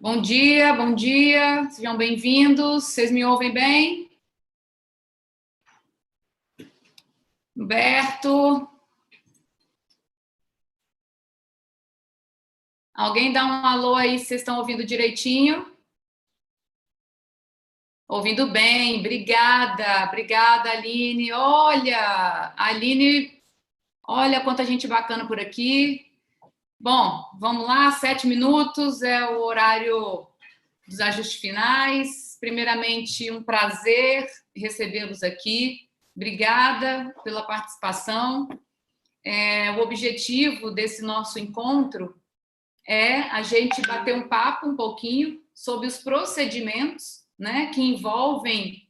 bom dia, sejam bem-vindos. Vocês me ouvem bem? Humberto? Alguém dá um alô aí se vocês estão ouvindo direitinho? Ouvindo bem, obrigada, Aline. Olha, Aline, olha quanta gente bacana por aqui. Bom, vamos lá, 7 minutos é o horário dos ajustes finais. Primeiramente, um prazer recebê-los aqui. Obrigada pela participação. O objetivo desse nosso encontro é a gente bater um papo um pouquinho sobre os procedimentos, né, que envolvem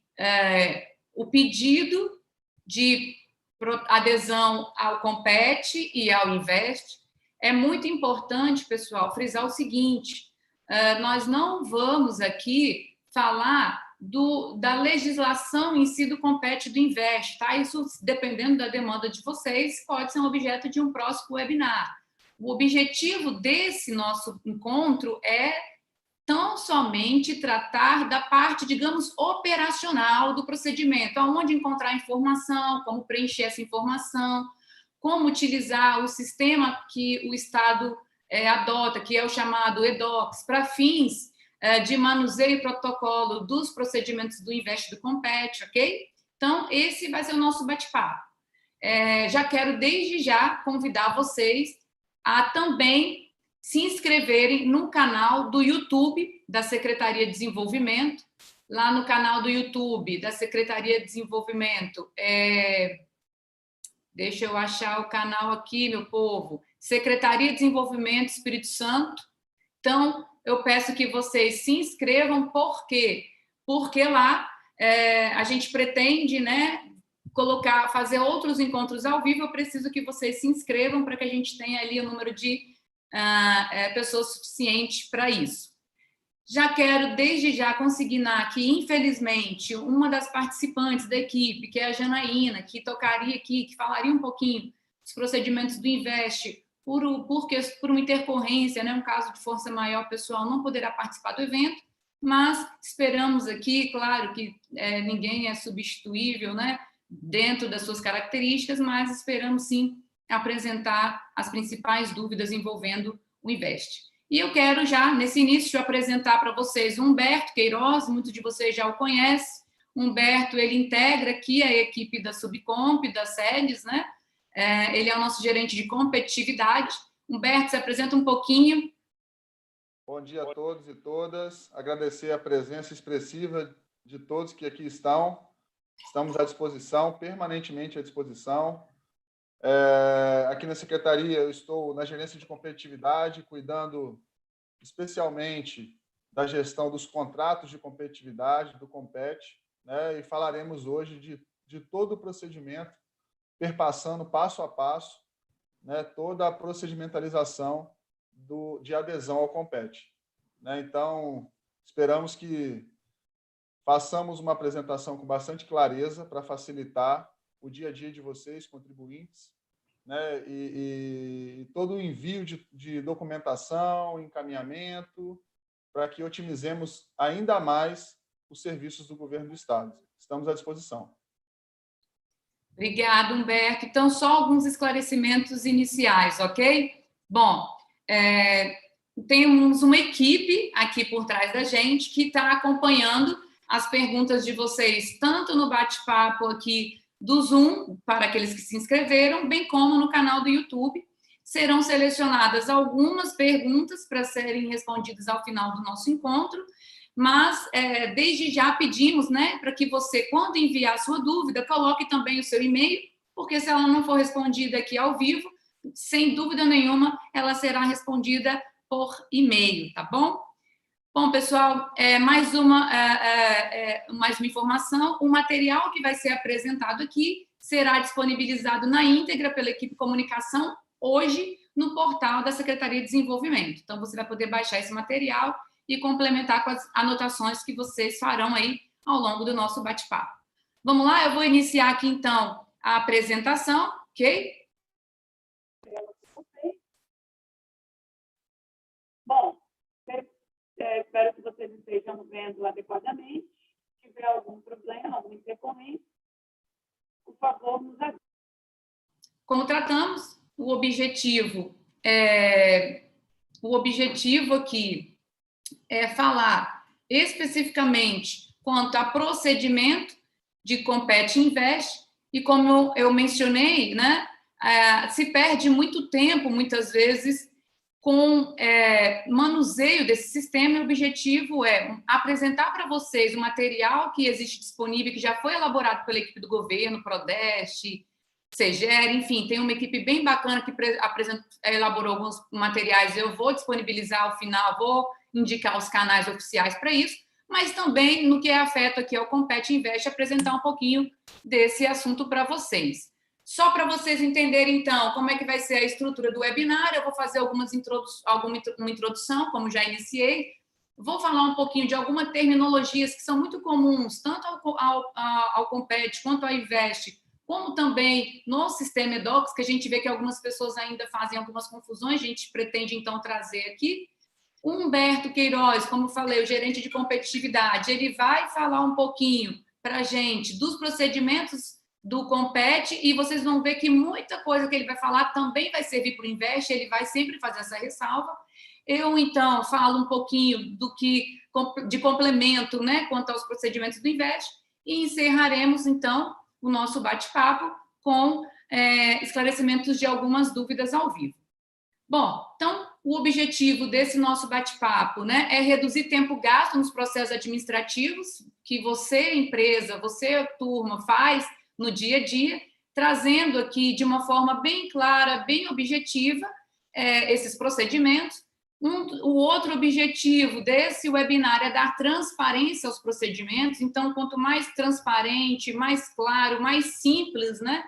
o pedido de adesão ao Compete e ao Invest. É muito importante, pessoal, frisar o seguinte: nós não vamos aqui falar da legislação em si do Compete e do Invest, tá? Isso, dependendo da demanda de vocês, pode ser um objeto de um próximo webinar. O objetivo desse nosso encontro é tão somente tratar da parte, digamos, operacional do procedimento, aonde encontrar informação, como preencher essa informação, como utilizar o sistema que o Estado adota, que é o chamado EDOCS, para fins de manuseio e protocolo dos procedimentos do Invest do Compete, ok? Então, esse vai ser o nosso bate-papo. Já quero, desde já, convidar vocês a também se inscreverem no canal do YouTube da Secretaria de Desenvolvimento. Lá no canal do YouTube da Secretaria de Desenvolvimento, deixa eu achar o canal aqui, meu povo, Secretaria de Desenvolvimento Espírito Santo. Então, eu peço que vocês se inscrevam, por quê? Porque lá a gente pretende, né, fazer outros encontros ao vivo. Eu preciso que vocês se inscrevam para que a gente tenha ali o número de pessoas suficientes para isso. Já quero, desde já, consignar que, infelizmente, uma das participantes da equipe, que é a Janaína, que tocaria aqui, que falaria um pouquinho dos procedimentos do Invest, por uma intercorrência, né, um caso de força maior pessoal, não poderá participar do evento, mas esperamos aqui, claro que ninguém é substituível, né, dentro das suas características, mas esperamos, sim, apresentar as principais dúvidas envolvendo o Invest. E eu quero já, nesse início, apresentar para vocês o Humberto Queiroz, muitos de vocês já o conhecem. Humberto, ele integra aqui a equipe da Subcomp, das sedes, né? Ele é o nosso gerente de competitividade. Humberto, se apresenta um pouquinho. Bom dia a todos e todas. Agradecer a presença expressiva de todos que aqui estão. Estamos à disposição, permanentemente à disposição. Aqui na Secretaria, eu estou na gerência de competitividade, cuidando especialmente da gestão dos contratos de competitividade, do Compete, né? E falaremos hoje de todo o procedimento, perpassando passo a passo, né, toda a procedimentalização de adesão ao Compete, né? Então, esperamos que façamos uma apresentação com bastante clareza para facilitar o dia a dia de vocês, contribuintes, né? E todo o envio de documentação, encaminhamento, para que otimizemos ainda mais os serviços do governo do Estado. Estamos à disposição. Obrigada, Humberto. Então, só alguns esclarecimentos iniciais, ok? Bom, temos uma equipe aqui por trás da gente que está acompanhando as perguntas de vocês, tanto no bate-papo aqui do Zoom, para aqueles que se inscreveram, bem como no canal do YouTube. Serão selecionadas algumas perguntas para serem respondidas ao final do nosso encontro, mas desde já pedimos, né, para que você, quando enviar a sua dúvida, coloque também o seu e-mail, porque se ela não for respondida aqui ao vivo, sem dúvida nenhuma, ela será respondida por e-mail, tá bom? Bom, pessoal, mais uma informação: o material que vai ser apresentado aqui será disponibilizado na íntegra pela equipe comunicação hoje no portal da Secretaria de Desenvolvimento. Então, você vai poder baixar esse material e complementar com as anotações que vocês farão aí ao longo do nosso bate-papo. Vamos lá? Eu vou iniciar aqui, então, a apresentação, ok? Bom, Espero que vocês estejam vendo adequadamente. Se tiver algum problema, alguma intercorrência, por favor, nos avise. Como tratamos, o objetivo aqui é falar especificamente quanto a procedimento de Compete Invest, e como eu mencionei, né, se perde muito tempo, muitas vezes, com manuseio desse sistema, e o objetivo é apresentar para vocês o material que existe disponível, que já foi elaborado pela equipe do governo, Prodeste, Segere, enfim, tem uma equipe bem bacana que elaborou alguns materiais, eu vou disponibilizar ao final, vou indicar os canais oficiais para isso, mas também no que afeta aqui ao Compete Invest, apresentar um pouquinho desse assunto para vocês. Só para vocês entenderem, então, como é que vai ser a estrutura do webinar, eu vou fazer uma introdução, como já iniciei, vou falar um pouquinho de algumas terminologias que são muito comuns, tanto ao Compete quanto ao Invest, como também no sistema EDOCS, que a gente vê que algumas pessoas ainda fazem algumas confusões, a gente pretende, então, trazer aqui. O Humberto Queiroz, como falei, o gerente de competitividade, ele vai falar um pouquinho para a gente dos procedimentos do Compete, e vocês vão ver que muita coisa que ele vai falar também vai servir para o Invest, ele vai sempre fazer essa ressalva. Eu, então, falo um pouquinho de complemento, né, quanto aos procedimentos do Invest, e encerraremos, então, o nosso bate-papo com esclarecimentos de algumas dúvidas ao vivo. Bom, então, o objetivo desse nosso bate-papo, né, é reduzir tempo gasto nos processos administrativos que você, empresa, você, turma, faz no dia a dia, trazendo aqui de uma forma bem clara, bem objetiva, esses procedimentos. O outro objetivo desse webinar é dar transparência aos procedimentos, então, quanto mais transparente, mais claro, mais simples, né,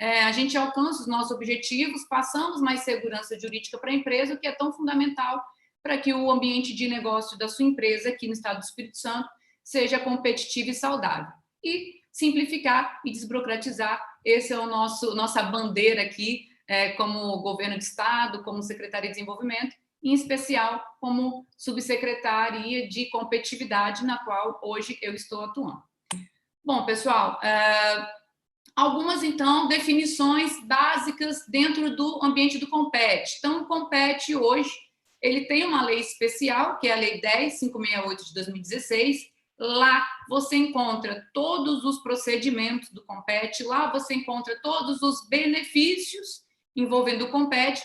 a gente alcança os nossos objetivos, passamos mais segurança jurídica para a empresa, o que é tão fundamental para que o ambiente de negócio da sua empresa aqui no estado do Espírito Santo seja competitivo e saudável. E simplificar e desburocratizar, esse é nossa bandeira aqui, como governo de estado, como Secretaria de Desenvolvimento, em especial como subsecretaria de competitividade, na qual hoje eu estou atuando. Bom, pessoal, algumas, então, definições básicas dentro do ambiente do Compete. Então, o Compete, hoje, ele tem uma lei especial, que é a Lei 10.568 de 2016. Lá você encontra todos os procedimentos do Compete, lá você encontra todos os benefícios envolvendo o Compete.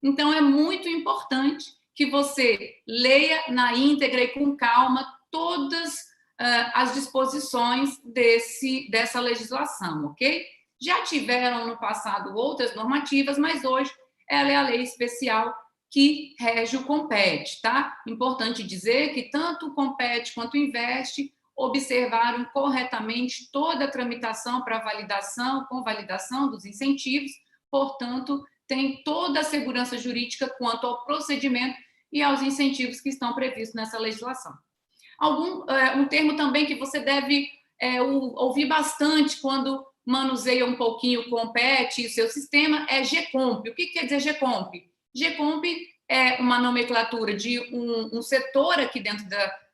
Então, é muito importante que você leia na íntegra e com calma todas as disposições dessa legislação, ok? Já tiveram no passado outras normativas, mas hoje ela é a lei especial que rege o Compete, tá? Importante dizer que tanto o Compete quanto o Invest observaram corretamente toda a tramitação para validação, convalidação dos incentivos, portanto, tem toda a segurança jurídica quanto ao procedimento e aos incentivos que estão previstos nessa legislação. Um termo também que você deve ouvir bastante quando manuseia um pouquinho o Compete e o seu sistema é GCOMP. O que quer dizer GCOMP? GCOMP é uma nomenclatura de um setor aqui dentro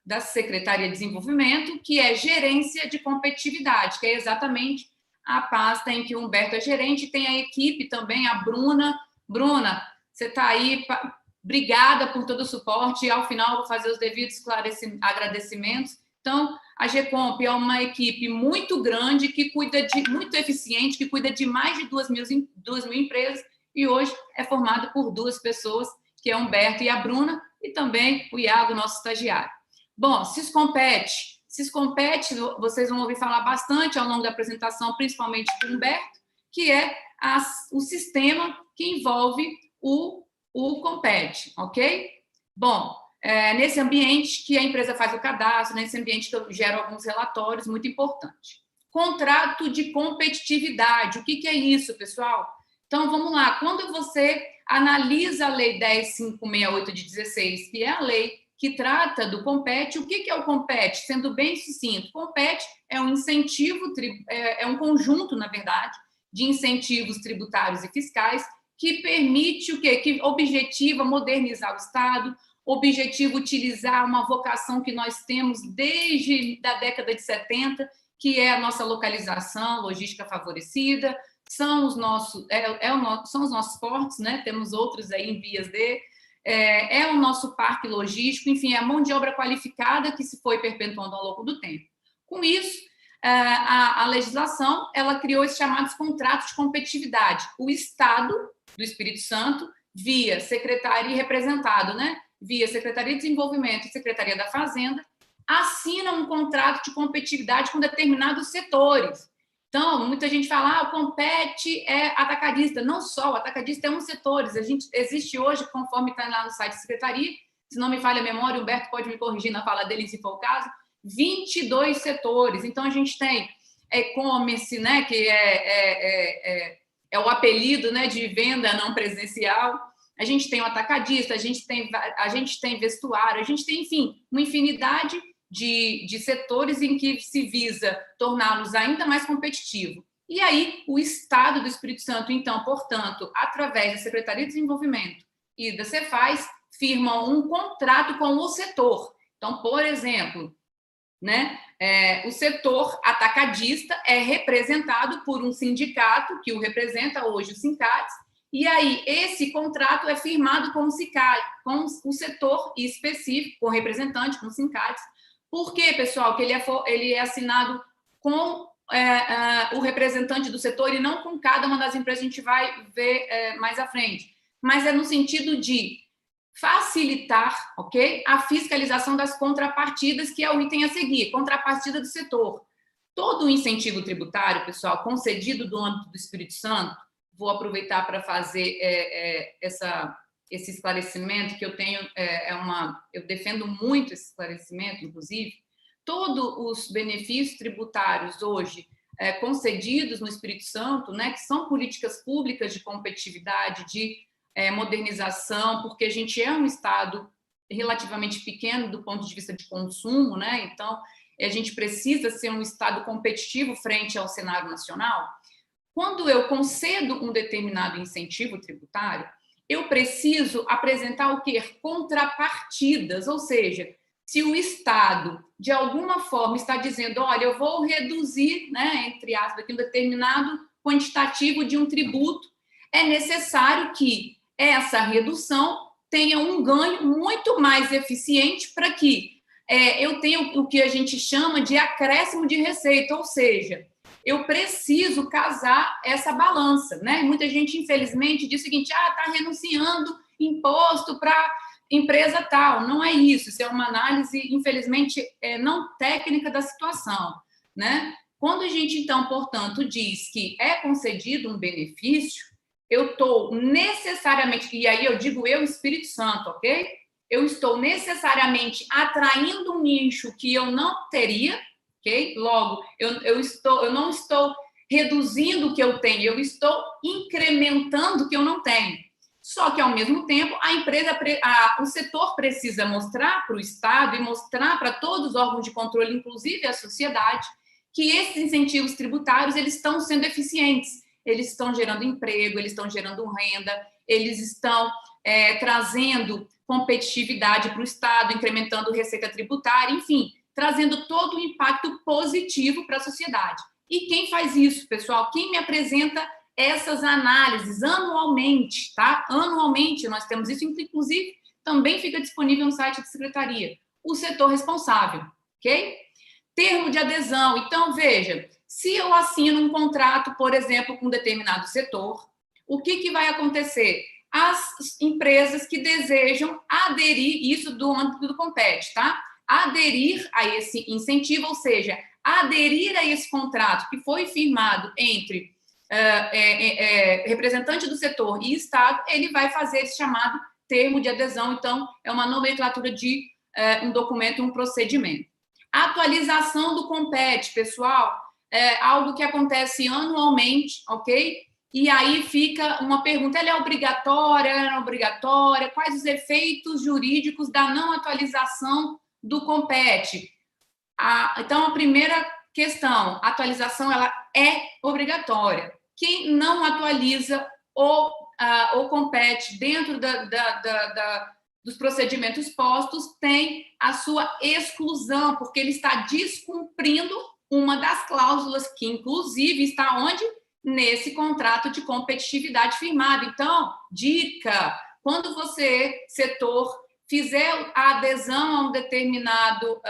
da Secretaria de Desenvolvimento, que é gerência de competitividade, que é exatamente a pasta em que o Humberto é gerente, tem a equipe também, a Bruna. Bruna, você está aí, obrigada por todo o suporte, e ao final vou fazer os devidos agradecimentos. Então, a GCOMP é uma equipe muito grande, muito eficiente, que cuida de mais de 2.000 empresas, e hoje é formado por 2 pessoas, que é o Humberto e a Bruna, e também o Iago, nosso estagiário. Bom, Siscompete, vocês vão ouvir falar bastante ao longo da apresentação, principalmente do Humberto, que é o sistema que envolve o Compete, ok? Bom, nesse ambiente que a empresa faz o cadastro, nesse ambiente que eu gero alguns relatórios, muito importante. Contrato de competitividade, o que é isso, pessoal? Então, vamos lá, quando você analisa a Lei 10.568 de 16, que é a lei que trata do Compete, o que é o Compete? Sendo bem sucinto, Compete é um incentivo, é um conjunto, na verdade, de incentivos tributários e fiscais que permite o quê? Que objetiva modernizar o Estado, objetivo utilizar uma vocação que nós temos desde a década de 70, que é a nossa localização, logística favorecida, são os nossos, são os nossos portos, né? Temos outros aí em vias de... É o nosso parque logístico, enfim, é a mão de obra qualificada que se foi perpetuando ao longo do tempo. Com isso, a legislação, ela criou esses chamados contratos de competitividade. O Estado do Espírito Santo, via secretaria representado, né? Via Secretaria de Desenvolvimento e Secretaria da Fazenda, assina um contrato de competitividade com determinados setores. Então, muita gente fala, o Compete é atacadista. Não só, o atacadista é um setor. Existe hoje, conforme está lá no site da Secretaria, se não me falha a memória, o Humberto pode me corrigir na fala dele, se for o caso, 22 setores. Então, a gente tem e-commerce, né, que é o apelido, né, de venda não presencial. A gente tem o atacadista, a gente tem vestuário, a gente tem, enfim, uma infinidade de setores em que se visa torná-los ainda mais competitivos. E aí, o Estado do Espírito Santo, então, portanto, através da Secretaria de Desenvolvimento e da Cefaz, firmam um contrato com o setor. Então, por exemplo, né, o setor atacadista é representado por um sindicato, que o representa hoje, o Sincates, e aí esse contrato é firmado com o setor específico, com o representante, com o Sincates. Por quê, pessoal? Que ele é assinado com o representante do setor e não com cada uma das empresas, a gente vai ver mais à frente. Mas é no sentido de facilitar, ok? A fiscalização das contrapartidas, que é o item a seguir, contrapartida do setor. Todo o incentivo tributário, pessoal, concedido do âmbito do Espírito Santo, vou aproveitar para fazer esse esclarecimento que eu tenho, eu defendo muito esse esclarecimento, inclusive, todos os benefícios tributários hoje concedidos no Espírito Santo, né, que são políticas públicas de competitividade, de modernização, porque a gente é um estado relativamente pequeno do ponto de vista de consumo, né, então a gente precisa ser um estado competitivo frente ao cenário nacional. Quando eu concedo um determinado incentivo tributário, eu preciso apresentar o quê? Contrapartidas, ou seja, se o Estado, de alguma forma, está dizendo, olha, eu vou reduzir, né, entre aspas, aqui, um determinado quantitativo de um tributo, é necessário que essa redução tenha um ganho muito mais eficiente para que eu tenha o que a gente chama de acréscimo de receita, ou seja, eu preciso casar essa balança, né? Muita gente, infelizmente, diz o seguinte, está renunciando imposto para empresa tal. Não é isso, isso é uma análise, infelizmente, não técnica da situação, né? Quando a gente, então, portanto, diz que é concedido um benefício, eu estou necessariamente, e aí eu digo eu, Espírito Santo, ok? Eu estou necessariamente atraindo um nicho que eu não teria, ok? Logo, eu não estou reduzindo o que eu tenho, eu estou incrementando o que eu não tenho. Só que, ao mesmo tempo, o setor precisa mostrar para o Estado e mostrar para todos os órgãos de controle, inclusive a sociedade, que esses incentivos tributários eles estão sendo eficientes, eles estão gerando emprego, eles estão gerando renda, eles estão trazendo competitividade para o Estado, incrementando receita tributária, enfim, trazendo todo o impacto positivo para a sociedade. E quem faz isso, pessoal? Quem me apresenta essas análises anualmente, tá? Anualmente, nós temos isso, inclusive, também fica disponível no site da Secretaria. O setor responsável, ok? Termo de adesão. Então, veja, se eu assino um contrato, por exemplo, com um determinado setor, o que vai acontecer? As empresas que desejam aderir, isso do âmbito do Compete, tá? Aderir a esse incentivo, ou seja, aderir a esse contrato que foi firmado entre representante do setor e Estado, ele vai fazer esse chamado termo de adesão. Então, é uma nomenclatura de um documento, um procedimento. A atualização do Compete, pessoal, é algo que acontece anualmente, ok? E aí fica uma pergunta, ela é obrigatória, ela não é obrigatória? Quais os efeitos jurídicos da não atualização do Compete? Então, a primeira questão, a atualização ela é obrigatória. Quem não atualiza o Compete dentro dos procedimentos postos tem a sua exclusão, porque ele está descumprindo uma das cláusulas que, inclusive, está onde? Nesse contrato de competitividade firmado. Então, dica, quando você, setor, fizer a adesão a um determinado,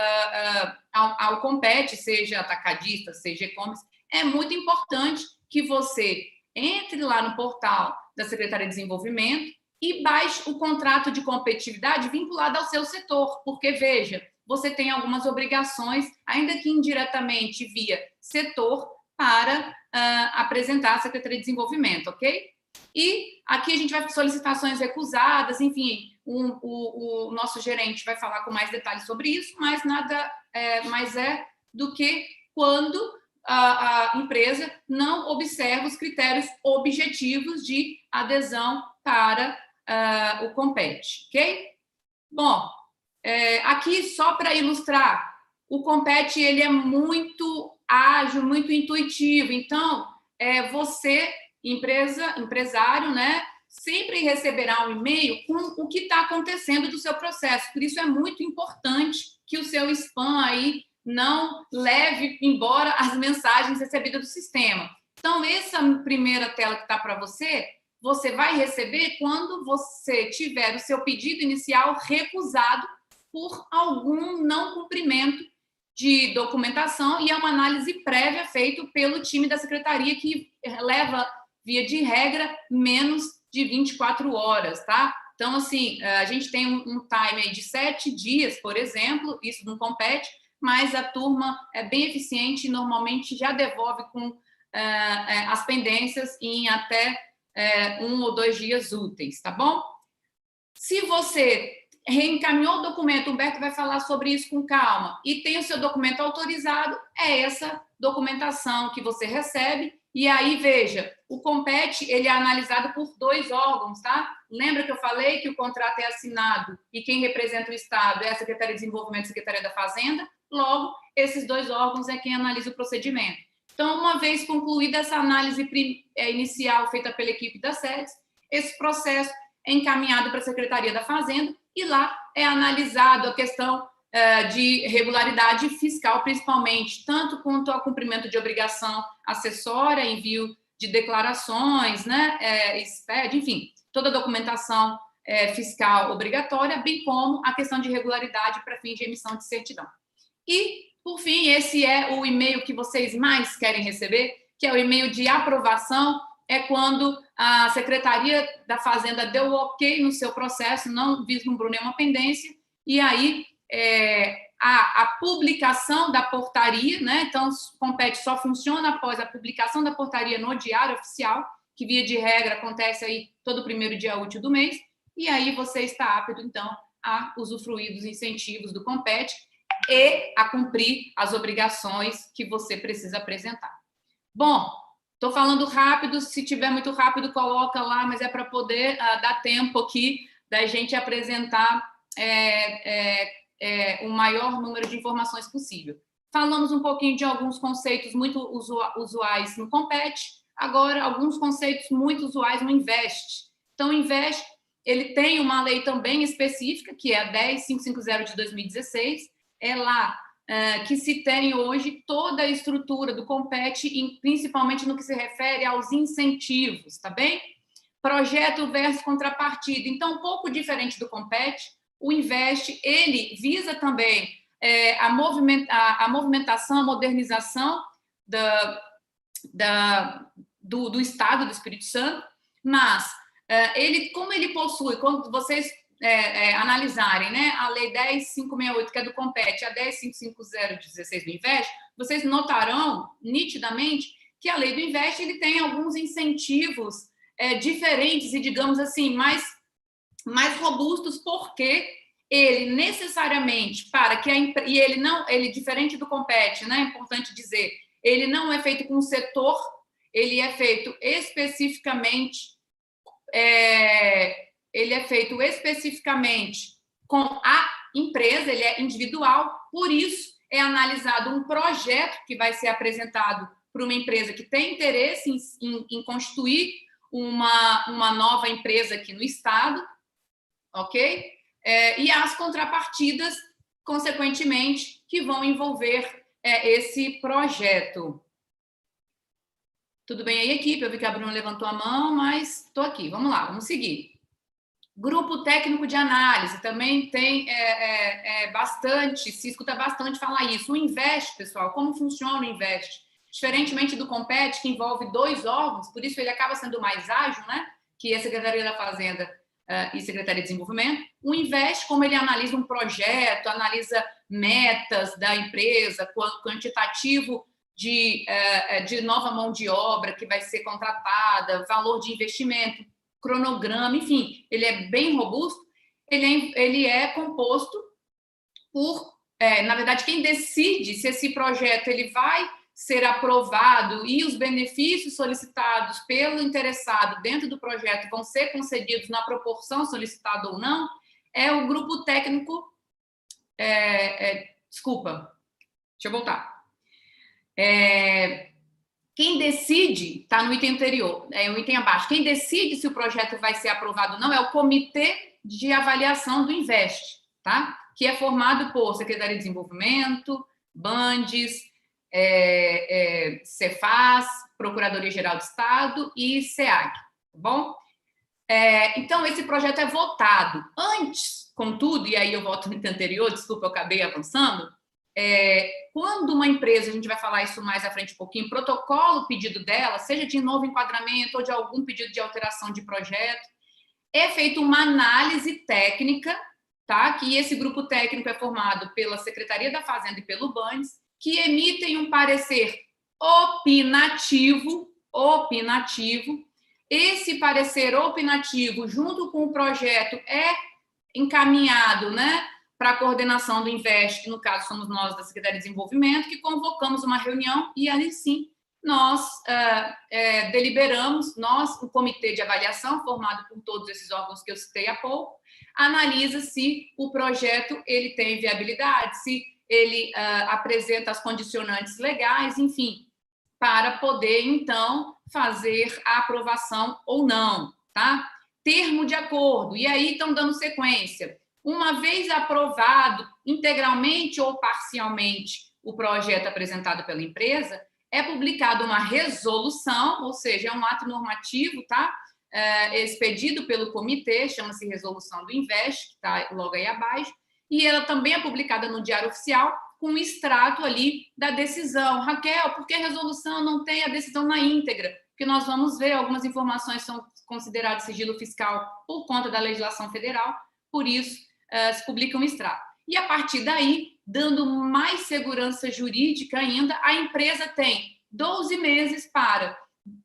ao Compete, seja atacadista, seja e-commerce, é muito importante que você entre lá no portal da Secretaria de Desenvolvimento e baixe o contrato de competitividade vinculado ao seu setor, porque, veja, você tem algumas obrigações, ainda que indiretamente via setor, para apresentar à Secretaria de Desenvolvimento, ok? E aqui a gente vai solicitações recusadas, enfim, o nosso gerente vai falar com mais detalhes sobre isso, mas nada mais é do que quando a empresa não observa os critérios objetivos de adesão para o Compete, ok? Bom, aqui só para ilustrar, o Compete ele é muito ágil, muito intuitivo, então você, empresário, né, sempre receberá um e-mail com o que está acontecendo do seu processo, por isso é muito importante que o seu spam aí não leve embora as mensagens recebidas do sistema. Então, essa primeira tela que está para você, você vai receber quando você tiver o seu pedido inicial recusado por algum não cumprimento de documentação, e é uma análise prévia feita pelo time da secretaria, que leva, via de regra, menos de 24 horas, tá? Então, assim, a gente tem um time aí de 7 dias, por exemplo, isso não compete, mas a turma é bem eficiente e normalmente já devolve com as pendências em até 1 ou 2 dias úteis, tá bom? Se você reencaminhou o documento, o Humberto vai falar sobre isso com calma, e tem o seu documento autorizado, é essa documentação que você recebe, e aí, veja, o Compete, ele é analisado por 2 órgãos, tá? Lembra que eu falei que o contrato é assinado e quem representa o Estado é a Secretaria de Desenvolvimento e a Secretaria da Fazenda? Logo, esses 2 órgãos é quem analisa o procedimento. Então, uma vez concluída essa análise inicial feita pela equipe da SEDES, esse processo é encaminhado para a Secretaria da Fazenda e lá é analisado a questão de regularidade fiscal, principalmente, tanto quanto ao cumprimento de obrigação acessória, envio de declarações, né, SPED, enfim, toda a documentação fiscal obrigatória, bem como a questão de regularidade para fim de emissão de certidão. E, por fim, esse é o e-mail que vocês mais querem receber, que é o e-mail de aprovação, é quando a Secretaria da Fazenda deu o ok no seu processo, não vislumbrou nenhuma pendência, e aí a publicação da portaria, né? Então, o Compete só funciona após a publicação da portaria no Diário Oficial, que, via de regra, acontece aí todo primeiro dia útil do mês, e aí você está apto, então, a usufruir dos incentivos do Compete e a cumprir as obrigações que você precisa apresentar. Bom, estou falando rápido, se tiver muito rápido, coloca lá, mas é para poder dar tempo aqui da gente apresentar o maior número de informações possível. Falamos um pouquinho de alguns conceitos muito usuais no Compete, agora alguns conceitos muito usuais no Invest. Então, o Invest, ele tem uma lei também específica, que é a 10550 de 2016, é lá que se tem hoje toda a estrutura do Compete, principalmente no que se refere aos incentivos, tá bem? Projeto versus contrapartida. Então, um pouco diferente do Compete, o Invest, ele visa também a movimentação, a modernização do Estado do Espírito Santo, mas como ele possui, quando vocês analisarem, né, a Lei 10.568, que é do Compete, a 10.550 de 16 do Invest, vocês notarão nitidamente que a Lei do Invest ele tem alguns incentivos diferentes e, digamos assim, mais robustos, porque ele necessariamente, e ele diferente do Compete, né, é importante dizer, ele não é feito com o setor, ele é feito especificamente com a empresa, ele é individual, por isso é analisado um projeto que vai ser apresentado por uma empresa que tem interesse em constituir uma nova empresa aqui no Estado, ok? e as contrapartidas, consequentemente, que vão envolver esse projeto. Tudo bem aí, equipe? Eu vi que a Bruna levantou a mão, mas estou aqui. Vamos lá, vamos seguir. Grupo técnico de análise, também tem bastante, se escuta bastante falar isso. O Invest, pessoal, como funciona o Invest? Diferentemente do Compete, que envolve 2 órgãos, por isso ele acaba sendo mais ágil, né? Que é a Secretaria da Fazenda e Secretaria de Desenvolvimento. O Invest, como ele analisa um projeto, analisa metas da empresa, quantitativo de nova mão de obra que vai ser contratada, valor de investimento, cronograma, enfim, ele é bem robusto, ele é composto por, na verdade, quem decide se esse projeto ele vai ser aprovado e os benefícios solicitados pelo interessado dentro do projeto vão ser concedidos na proporção solicitada ou não, é o grupo técnico... desculpa, deixa eu voltar. Quem decide, está no item anterior, o item abaixo, quem decide se o projeto vai ser aprovado ou não é o Comitê de Avaliação do Invest, tá? Que é formado por Secretaria de Desenvolvimento, Bandes, Cefaz, Procuradoria-Geral do Estado e SEAG, tá bom? Então, esse projeto é votado. Antes, contudo, e aí eu volto no item anterior, desculpa, eu acabei avançando, quando uma empresa, a gente vai falar isso mais à frente um pouquinho, protocola o pedido dela, seja de novo enquadramento ou de algum pedido de alteração de projeto, é feita uma análise técnica, tá? Que esse grupo técnico é formado pela Secretaria da Fazenda e pelo Bandes, que emitem um parecer opinativo. Esse parecer opinativo, junto com o projeto, é encaminhado, né, para a coordenação do Invest, que no caso somos nós da Secretaria de Desenvolvimento, que convocamos uma reunião e ali sim nós deliberamos, o comitê de avaliação, formado por todos esses órgãos que eu citei há pouco, analisa se o projeto ele tem viabilidade, se ele apresenta as condicionantes legais, enfim, para poder, então, fazer a aprovação ou não, tá? Termo de acordo, e aí estão dando sequência. Uma vez aprovado integralmente ou parcialmente o projeto apresentado pela empresa, é publicada uma resolução, ou seja, é um ato normativo, tá? Expedido pelo comitê, chama-se Resolução do Invest, que está logo aí abaixo, e ela também é publicada no Diário Oficial, com um extrato ali da decisão. Raquel, por que a resolução não tem a decisão na íntegra? Porque nós vamos ver, algumas informações são consideradas sigilo fiscal por conta da legislação federal, por isso se publica um extrato. E a partir daí, dando mais segurança jurídica ainda, a empresa tem 12 meses para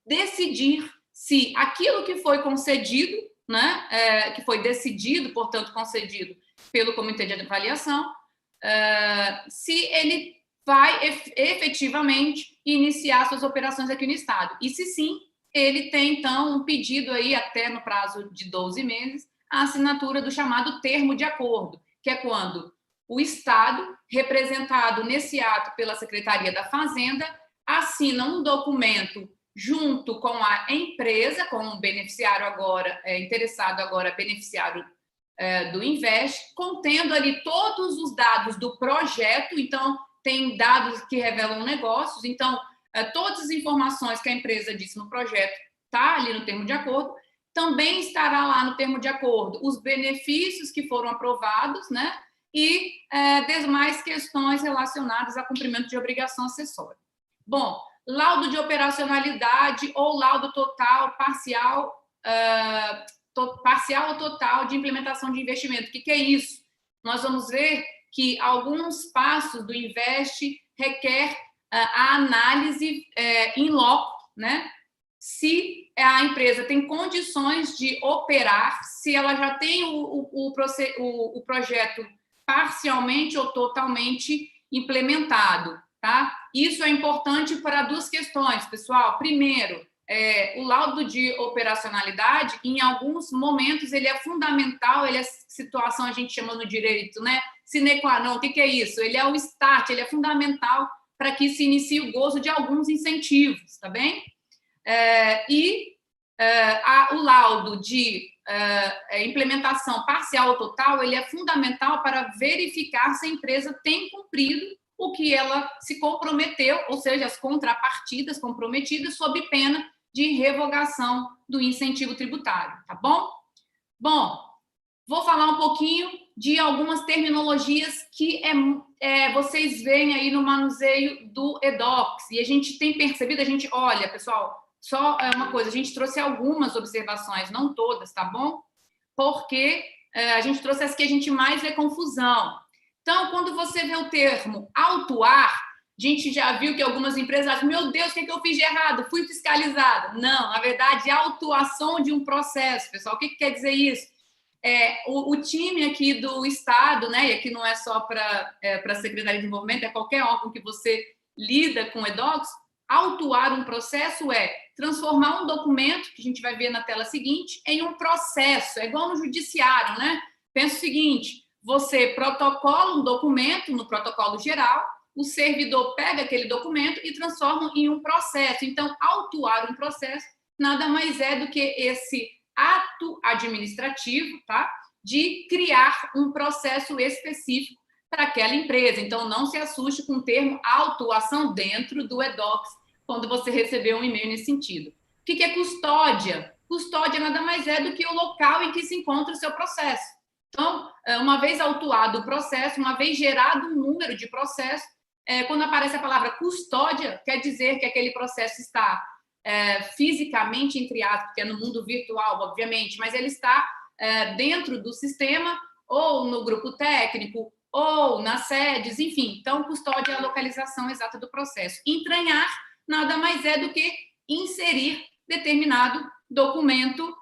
decidir se aquilo que foi concedido, né, que foi decidido, portanto, concedido pelo Comitê de Avaliação, se ele vai efetivamente iniciar suas operações aqui no Estado. E se sim, ele tem, então, um pedido aí, até no prazo de 12 meses, a assinatura do chamado termo de acordo, que é quando o Estado, representado nesse ato pela Secretaria da Fazenda, assina um documento junto com a empresa, com o beneficiário agora, interessado agora, beneficiário do Invest, contendo ali todos os dados do projeto, então tem dados que revelam negócios, então todas as informações que a empresa disse no projeto está ali no termo de acordo, também estará lá no termo de acordo os benefícios que foram aprovados, né, e demais questões relacionadas a cumprimento de obrigação acessória. Bom, laudo de operacionalidade ou laudo total, parcial ou total de implementação de investimento. O que é isso? Nós vamos ver que alguns passos do Invest requer a análise in loco, né? Se a empresa tem condições de operar, se ela já tem o projeto parcialmente ou totalmente implementado, tá? Isso é importante para 2 questões, pessoal. Primeiro, o laudo de operacionalidade, em alguns momentos, ele é fundamental, ele é situação, a gente chama no direito, né? Sine qua non, o que é isso? Ele é o start, ele é fundamental para que se inicie o gozo de alguns incentivos, tá bem? o laudo de implementação parcial ou total, ele é fundamental para verificar se a empresa tem cumprido o que ela se comprometeu, ou seja, as contrapartidas comprometidas sob pena de revogação do incentivo tributário, tá bom? Bom, vou falar um pouquinho de algumas terminologias que vocês veem aí no manuseio do EDOCS, e a gente tem percebido, olha, pessoal, só uma coisa, a gente trouxe algumas observações, não todas, tá bom? Porque a gente trouxe as que a gente mais vê confusão. Então, quando você vê o termo autuar, a gente já viu que algumas empresas acham, meu Deus, o que eu fiz de errado? Fui fiscalizada. Não, na verdade, é a autuação de um processo, pessoal. O que quer dizer isso? O time aqui do Estado, né, e aqui não é só para a Secretaria de Desenvolvimento, é qualquer órgão que você lida com EDOCS, autuar um processo é transformar um documento, que a gente vai ver na tela seguinte, em um processo. É igual no judiciário, né? Pensa o seguinte, você protocola um documento no protocolo geral, o servidor pega aquele documento e transforma em um processo. Então, autuar um processo nada mais é do que esse ato administrativo, tá? De criar um processo específico para aquela empresa. Então, não se assuste com o termo autuação dentro do EDOCS, quando você receber um e-mail nesse sentido. O que é custódia? Custódia nada mais é do que o local em que se encontra o seu processo. Então, uma vez autuado o processo, uma vez gerado um número de processo, quando aparece a palavra custódia, quer dizer que aquele processo está fisicamente, entre aspas, porque é no mundo virtual, obviamente, mas ele está dentro do sistema, ou no grupo técnico, ou nas sedes, enfim. Então, custódia é a localização exata do processo. Entranhar nada mais é do que inserir determinado documento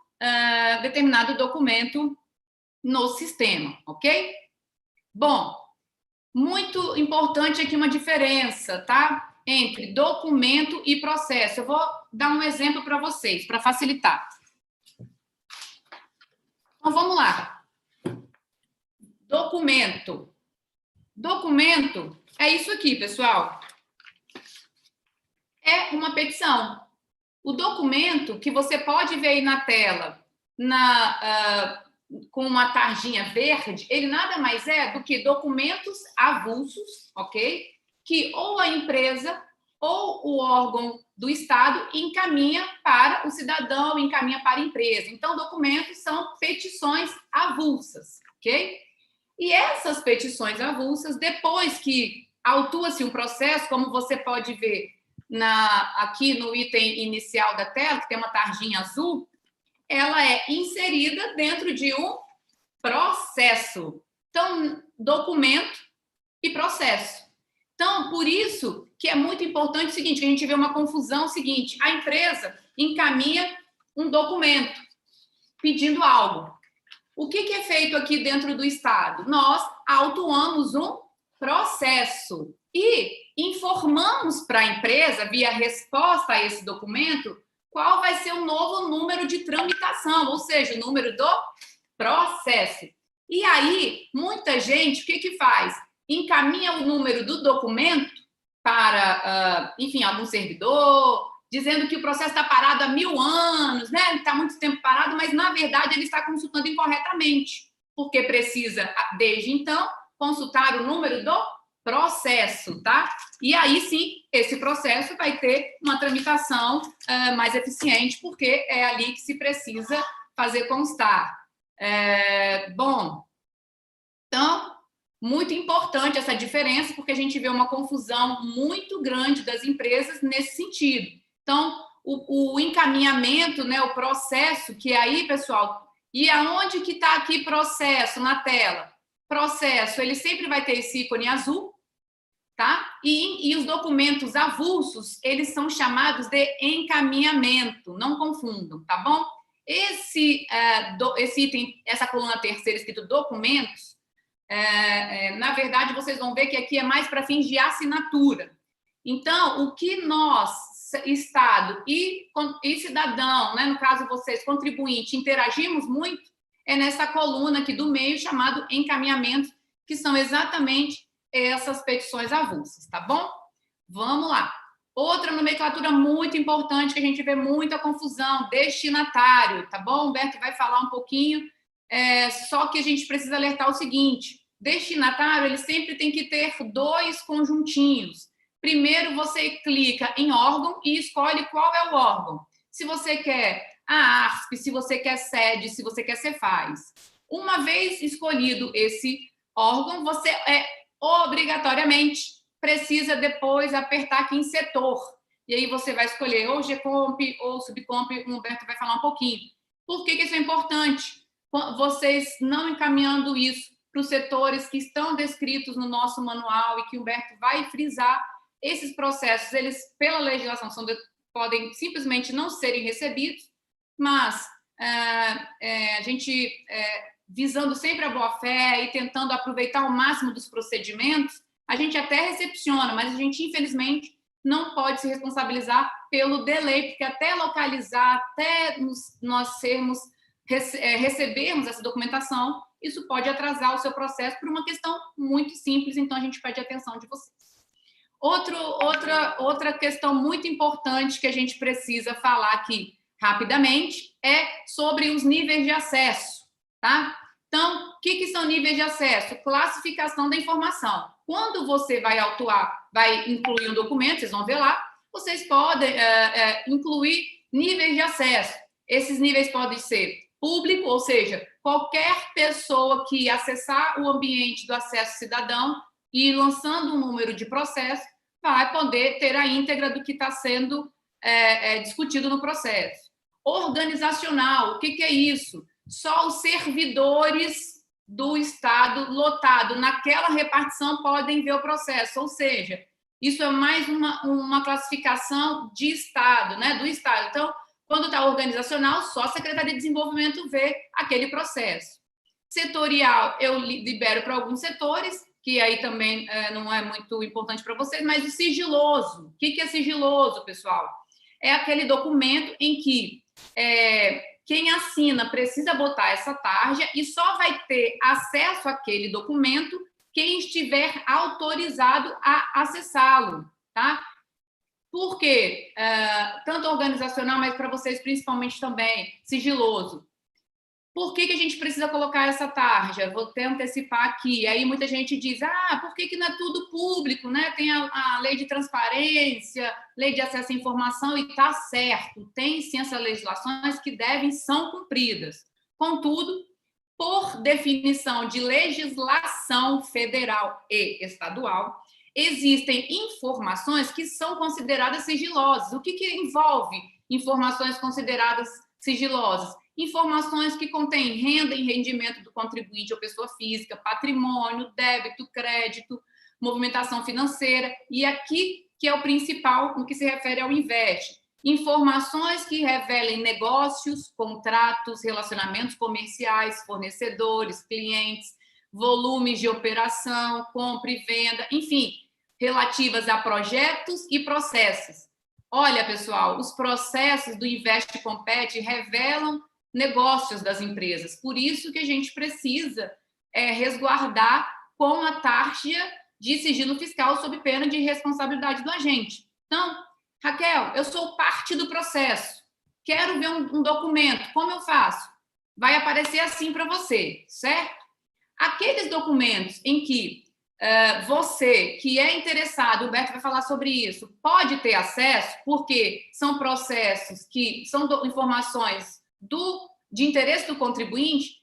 no sistema, ok? Bom, muito importante aqui uma diferença, tá? Entre documento e processo. Eu vou dar um exemplo para vocês, para facilitar. Então, vamos lá. Documento. Documento é isso aqui, pessoal. É uma petição. O documento que você pode ver aí na tela, com uma tarjinha verde, ele nada mais é do que documentos avulsos, ok? Que ou a empresa ou o órgão do Estado encaminha para o cidadão, encaminha para a empresa. Então, documentos são petições avulsas, ok? E essas petições avulsas, depois que autua-se um processo, como você pode ver aqui no item inicial da tela, que tem uma tarjinha azul, ela é inserida dentro de um processo. Então, documento e processo. Então, por isso que é muito importante o seguinte, que a gente vê uma confusão seguinte, a empresa encaminha um documento pedindo algo. O que é feito aqui dentro do Estado? Nós autuamos um processo e informamos para a empresa, via resposta a esse documento, qual vai ser o novo número de tramitação, ou seja, o número do processo. E aí, muita gente, o que faz? Encaminha o número do documento para, enfim, algum servidor, dizendo que o processo está parado há 1000 anos, né? Está muito tempo parado, mas, na verdade, ele está consultando incorretamente, porque precisa, desde então, consultar o número do processo, tá? E aí, sim, esse processo vai ter uma tramitação mais eficiente, porque é ali que se precisa fazer constar. Bom, então, muito importante essa diferença, porque a gente vê uma confusão muito grande das empresas nesse sentido. Então, o encaminhamento, né, o processo, que aí, pessoal, e aonde que está aqui processo na tela? Processo, ele sempre vai ter esse ícone azul, tá? E os documentos avulsos, eles são chamados de encaminhamento, não confundam, tá bom? Esse item, essa coluna terceira escrito documentos, na verdade, vocês vão ver que aqui é mais para fins de assinatura. Então, o que nós, Estado e cidadão, né, no caso vocês, contribuinte, interagimos muito, é nessa coluna aqui do meio, chamado encaminhamento, que são exatamente essas petições avulsas, tá bom? Vamos lá. Outra nomenclatura muito importante que a gente vê muita confusão, destinatário, tá bom? O Humberto vai falar um pouquinho, só que a gente precisa alertar o seguinte, destinatário, ele sempre tem que ter 2 conjuntinhos. Primeiro, você clica em órgão e escolhe qual é o órgão. Se você quer a ARSP, se você quer sede, se você quer Cefaz. Uma vez escolhido esse órgão, você obrigatoriamente precisa depois apertar aqui em setor. E aí você vai escolher ou GComp ou Subcomp, o Humberto vai falar um pouquinho. Por que isso é importante? Vocês não encaminhando isso para os setores que estão descritos no nosso manual e que o Humberto vai frisar, esses processos, eles, pela legislação, podem simplesmente não serem recebidos, mas a gente, visando sempre a boa-fé e tentando aproveitar o máximo dos procedimentos, a gente até recepciona, mas a gente, infelizmente, não pode se responsabilizar pelo delay, porque até localizar, até nós recebermos essa documentação, isso pode atrasar o seu processo por uma questão muito simples, então a gente pede a atenção de vocês. Outra questão muito importante que a gente precisa falar aqui rapidamente é sobre os níveis de acesso, tá? Então, o que são níveis de acesso? Classificação da informação. Quando você vai autuar, vai incluir um documento, vocês vão ver lá, vocês podem incluir níveis de acesso. Esses níveis podem ser público, ou seja, qualquer pessoa que acessar o ambiente do acesso cidadão e lançando um número de processo, vai poder ter a íntegra do que está sendo discutido no processo. Organizacional, o que é isso? Só os servidores do Estado lotado naquela repartição podem ver o processo, ou seja, isso é mais uma classificação de Estado, né, do Estado. Então, quando está organizacional, só a Secretaria de Desenvolvimento vê aquele processo. Setorial, eu libero para alguns setores, que aí também não é muito importante para vocês, mas o sigiloso. O que é sigiloso, pessoal? É aquele documento em que quem assina precisa botar essa tarja e só vai ter acesso àquele documento quem estiver autorizado a acessá-lo, tá? Por quê? Tanto organizacional, mas para vocês principalmente também, sigiloso. Por que a gente precisa colocar essa tarja? Vou até antecipar aqui. Aí muita gente diz, por que não é tudo público, né? Tem a lei de transparência, lei de acesso à informação, e está certo. Tem sim essas legislações que são cumpridas. Contudo, por definição de legislação federal e estadual, existem informações que são consideradas sigilosas. O que envolve informações consideradas sigilosas? Informações que contêm renda e rendimento do contribuinte ou pessoa física, patrimônio, débito, crédito, movimentação financeira, e aqui que é o principal no que se refere ao INVEST. Informações que revelem negócios, contratos, relacionamentos comerciais, fornecedores, clientes, volumes de operação, compra e venda, enfim, relativas a projetos e processos. Olha, pessoal, os processos do Invest Compete revelam negócios das empresas. Por isso que a gente precisa resguardar com a tarja de sigilo fiscal sob pena de responsabilidade do agente. Então, Raquel, eu sou parte do processo. Quero ver um documento. Como eu faço? Vai aparecer assim para você, certo? Aqueles documentos em que você, que é interessado, o Humberto vai falar sobre isso, pode ter acesso, porque são processos que são informações de interesse do contribuinte,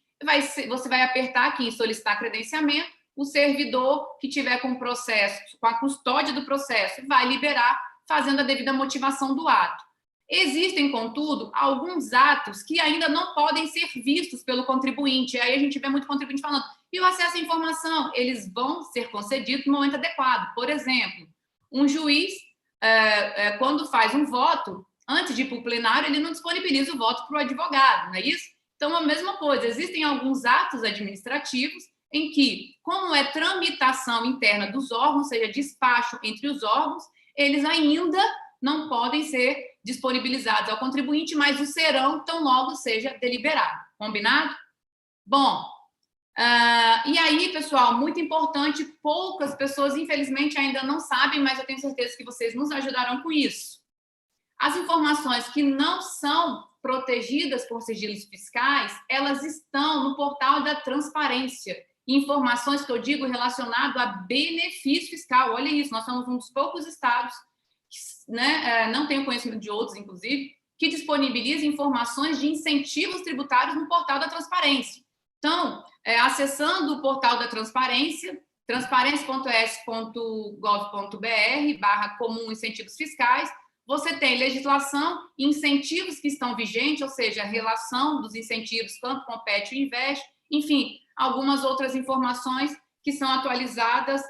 você vai apertar aqui em solicitar credenciamento, o servidor que tiver com o processo, com a custódia do processo, vai liberar, fazendo a devida motivação do ato. Existem, contudo, alguns atos que ainda não podem ser vistos pelo contribuinte. Aí a gente vê muito contribuinte falando, e o acesso à informação? Eles vão ser concedidos no momento adequado. Por exemplo, um juiz, quando faz um voto, antes de ir para o plenário, ele não disponibiliza o voto para o advogado, não é isso? Então, a mesma coisa, existem alguns atos administrativos em que, como é tramitação interna dos órgãos, seja, despacho entre os órgãos, eles ainda não podem ser disponibilizados ao contribuinte, mas o serão tão logo seja deliberado. Combinado? Bom, E aí, pessoal, muito importante, poucas pessoas, infelizmente, ainda não sabem, mas eu tenho certeza que vocês nos ajudarão com isso. As informações que não são protegidas por sigilos fiscais, elas estão no portal da transparência. Informações que eu digo relacionado a benefício fiscal. Olha isso, nós somos um dos poucos estados, né, não tenho conhecimento de outros, inclusive, que disponibiliza informações de incentivos tributários no portal da transparência. Então, acessando o portal da transparência, transparência.s.gov.br/comum incentivos fiscais, você tem legislação e incentivos que estão vigentes, ou seja, a relação dos incentivos, quanto compete o investe, enfim, algumas outras informações que são atualizadas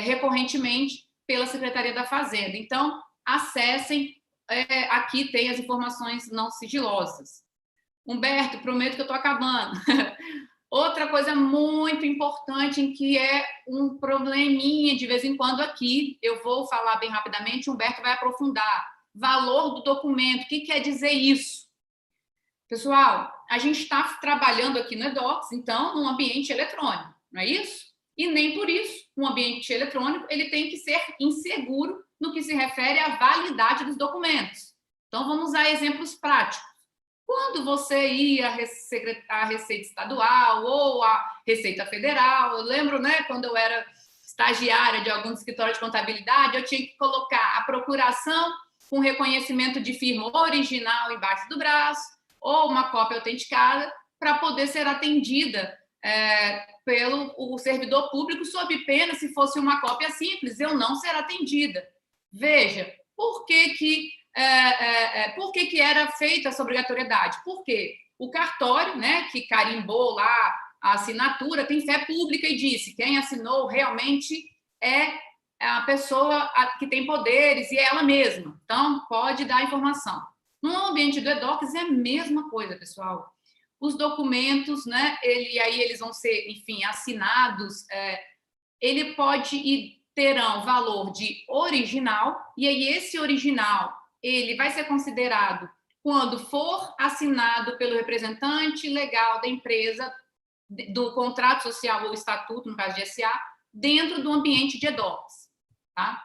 recorrentemente pela Secretaria da Fazenda. Então, acessem, aqui tem as informações não sigilosas. Humberto, prometo que eu estou acabando. Outra coisa muito importante, em que é um probleminha de vez em quando aqui, eu vou falar bem rapidamente, Humberto vai aprofundar. Valor do documento, o que quer dizer isso? Pessoal, a gente está trabalhando aqui no eDocs, então, num ambiente eletrônico, não é isso? E nem por isso, um ambiente eletrônico, ele tem que ser inseguro no que se refere à validade dos documentos. Então, vamos usar exemplos práticos. Quando você ia à Receita Estadual ou à Receita Federal, eu lembro, né, quando eu era estagiária de algum escritório de contabilidade, eu tinha que colocar a procuração com reconhecimento de firma original embaixo do braço, ou uma cópia autenticada, para poder ser atendida pelo servidor público, sob pena, se fosse uma cópia simples, eu não ser atendida. Veja, por que era feita essa obrigatoriedade? Porque o cartório, né, que carimbou lá a assinatura, tem fé pública e disse: quem assinou realmente é a pessoa que tem poderes e é ela mesma. Então, pode dar informação. No ambiente do eDocs é a mesma coisa, pessoal. Os documentos, né, aí eles vão ser, enfim, assinados, ele pode e terão valor de original, e aí esse original ele vai ser considerado quando for assinado pelo representante legal da empresa, do contrato social ou estatuto, no caso de SA, dentro do ambiente de eDocs, tá?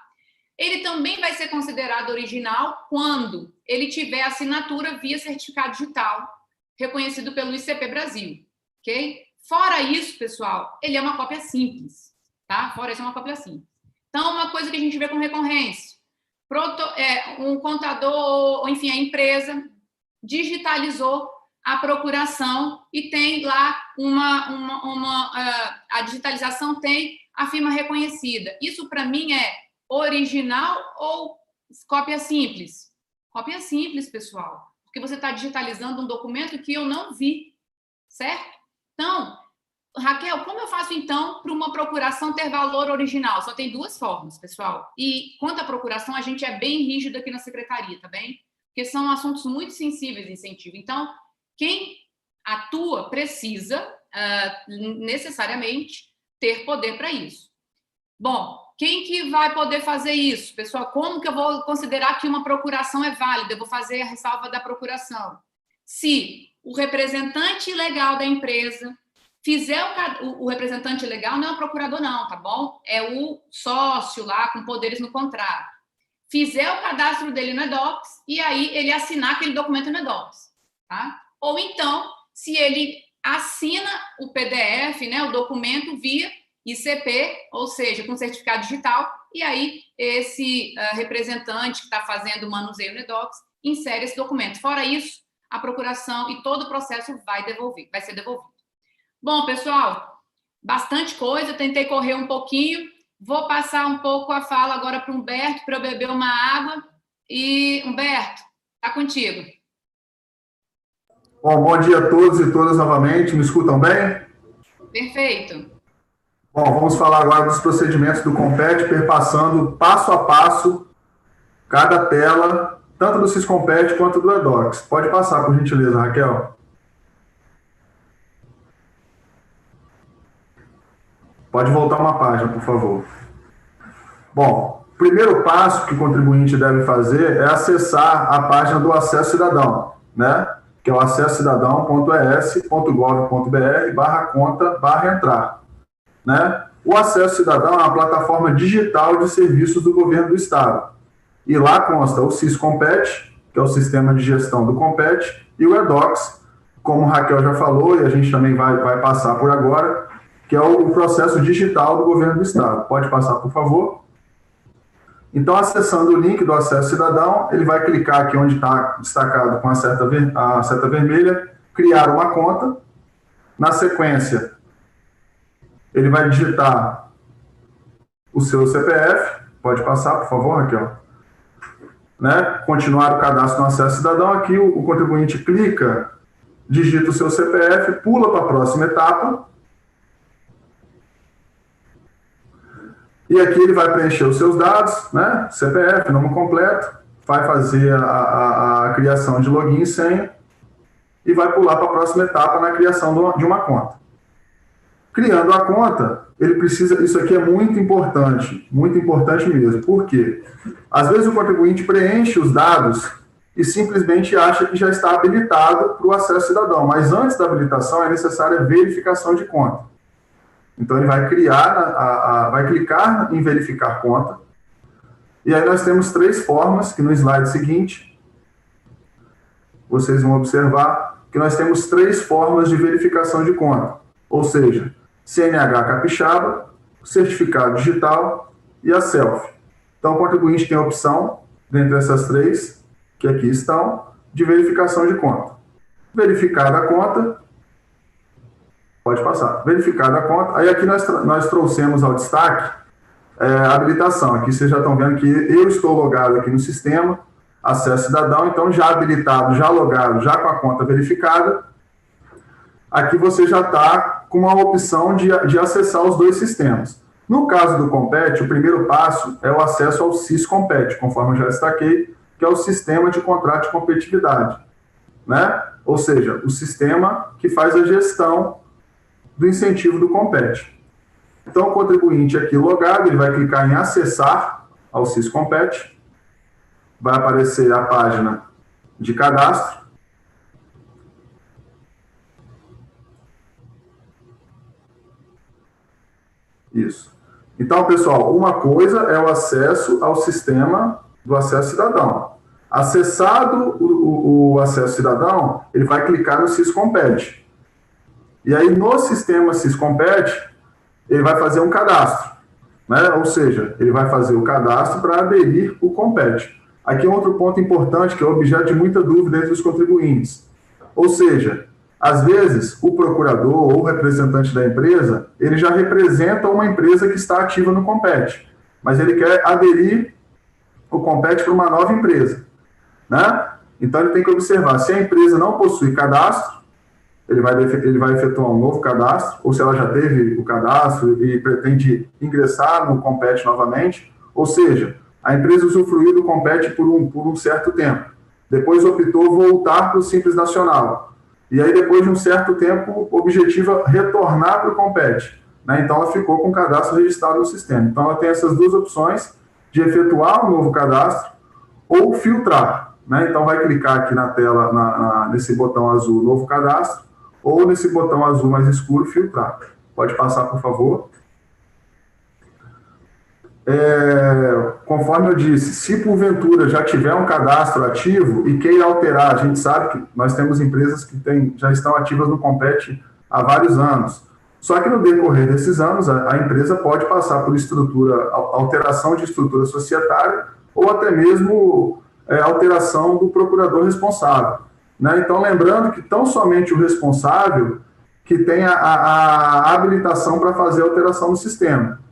Ele também vai ser considerado original quando ele tiver assinatura via certificado digital, reconhecido pelo ICP Brasil, ok? Fora isso, pessoal, ele é uma cópia simples, tá? Fora isso, é uma cópia simples. Então, uma coisa que a gente vê com recorrência, um contador, ou enfim, a empresa digitalizou a procuração e tem lá a digitalização tem a firma reconhecida. Isso, para mim, é original ou cópia simples? Cópia simples, pessoal, porque você está digitalizando um documento que eu não vi, certo? Então, Raquel, como eu faço, então, para uma procuração ter valor original? Só tem duas formas, pessoal. E, quanto à procuração, a gente é bem rígido aqui na secretaria, tá bem? Porque são assuntos muito sensíveis de incentivo. Então, quem atua precisa, necessariamente, ter poder para isso. Bom, quem que vai poder fazer isso? Pessoal, como que eu vou considerar que uma procuração é válida? Eu vou fazer a ressalva da procuração. Se o representante legal da empresa fizer o representante legal, não é o procurador não, tá bom? É o sócio lá com poderes no contrato. Fizer o cadastro dele no eDocs e aí ele assinar aquele documento no eDocs, tá? Ou então, se ele assina o PDF, né, o documento via ICP, ou seja, com certificado digital, e aí esse representante que está fazendo o manuseio no eDocs insere esse documento. Fora isso, a procuração e todo o processo vai ser devolvido. Bom, pessoal, bastante coisa, tentei correr um pouquinho, vou passar um pouco a fala agora para o Humberto, para eu beber uma água. E, Humberto, está contigo. Bom dia a todos e todas novamente, me escutam bem? Perfeito. Bom, vamos falar agora dos procedimentos do Compete, perpassando passo a passo cada tela, tanto do Siscompete quanto do eDocs. Pode passar, por gentileza, Raquel. Pode voltar uma página, por favor. Bom, o primeiro passo que o contribuinte deve fazer é acessar a página do Acesso Cidadão, né? que é o acessocidadão.es.gov.br/conta/entrar, né? O Acesso Cidadão é uma plataforma digital de serviços do governo do Estado. E lá consta o SIS-Compete, que é o sistema de gestão do Compete, e o eDocs, como a Raquel já falou, e a gente também vai passar por agora, que é o processo digital do governo do Estado. Pode passar, por favor? Então, acessando o link do Acesso Cidadão, ele vai clicar aqui onde está destacado com a seta vermelha, criar uma conta. Na sequência, ele vai digitar o seu CPF. Pode passar, por favor, Raquel? Né? Continuar o cadastro no Acesso Cidadão. Aqui o contribuinte clica, digita o seu CPF, pula para a próxima etapa. E aqui ele vai preencher os seus dados, né? CPF, nome completo, vai fazer a criação de login e senha e vai pular para a próxima etapa na criação de uma conta. Criando a conta, ele precisa, isso aqui é muito importante mesmo. Por quê? Às vezes o contribuinte preenche os dados e simplesmente acha que já está habilitado para o acesso cidadão, mas antes da habilitação é necessária a verificação de conta. Então ele vai vai clicar em verificar conta, e aí nós temos 3 formas, que no slide seguinte, vocês vão observar que nós temos 3 formas de verificação de conta, ou seja, CNH capixaba, certificado digital e a selfie. Então o contribuinte tem a opção, dentre essas 3, que aqui estão, de verificação de conta. Verificada a conta, pode passar. Verificada a conta. Aí aqui nós trouxemos ao destaque a habilitação. Aqui vocês já estão vendo que eu estou logado aqui no sistema, Acesso Cidadão, então já habilitado, já logado, já com a conta verificada. Aqui você já está com uma opção de acessar os 2 sistemas. No caso do Compete, o primeiro passo é o acesso ao SIS-Compete, conforme eu já destaquei, que é o sistema de contrato de competitividade, né? Ou seja, o sistema que faz a gestão do incentivo do Compete. Então, o contribuinte aqui logado, ele vai clicar em acessar ao SIS-Compete, vai aparecer a página de cadastro. Isso. Então, pessoal, uma coisa é o acesso ao sistema do Acesso Cidadão. Acessado o Acesso Cidadão, ele vai clicar no SIS-Compete. E aí, no sistema SIS-Compete, ele vai fazer um cadastro, né? Ou seja, ele vai fazer o cadastro para aderir o Compete. Aqui é outro ponto importante, que é objeto de muita dúvida entre os contribuintes. Ou seja, às vezes, o procurador ou o representante da empresa, ele já representa uma empresa que está ativa no Compete, mas ele quer aderir o Compete para uma nova empresa, né? Então, ele tem que observar, se a empresa não possui cadastro, ele vai efetuar um novo cadastro, ou se ela já teve o cadastro e pretende ingressar no Compete novamente, ou seja, a empresa usufruiu do Compete por um certo tempo, depois optou voltar para o Simples Nacional, e aí depois de um certo tempo objetiva retornar para o Compete, né? Então ela ficou com o cadastro registrado no sistema. Então ela tem essas 2 opções de efetuar um novo cadastro ou filtrar, né? Então vai clicar aqui na tela, nesse botão azul, novo cadastro, ou nesse botão azul mais escuro, filtrar. Pode passar, por favor. Conforme eu disse, se porventura já tiver um cadastro ativo e queira alterar, a gente sabe que nós temos empresas que já estão ativas no Compete há vários anos. Só que no decorrer desses anos, a empresa pode passar por alteração de estrutura societária ou até mesmo alteração do procurador responsável, né? Então, lembrando que tão somente o responsável que tem a habilitação para fazer a alteração no sistema.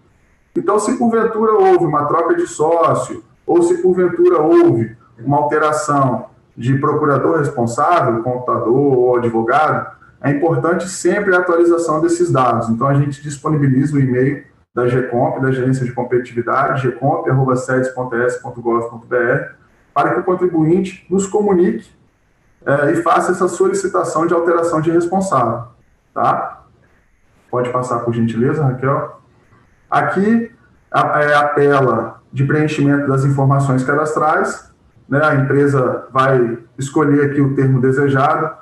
Então, se porventura houve uma troca de sócio, ou se porventura houve uma alteração de procurador responsável, contador ou advogado, é importante sempre a atualização desses dados. Então, a gente disponibiliza o e-mail da GECOMP, da Gerência de Competitividade, gecomp@sedes.es.gov.br, para que o contribuinte nos comunique e faça essa solicitação de alteração de responsável, tá? Pode passar, por gentileza, Raquel. Aqui é a tela de preenchimento das informações cadastrais, né? A empresa vai escolher aqui o termo desejado.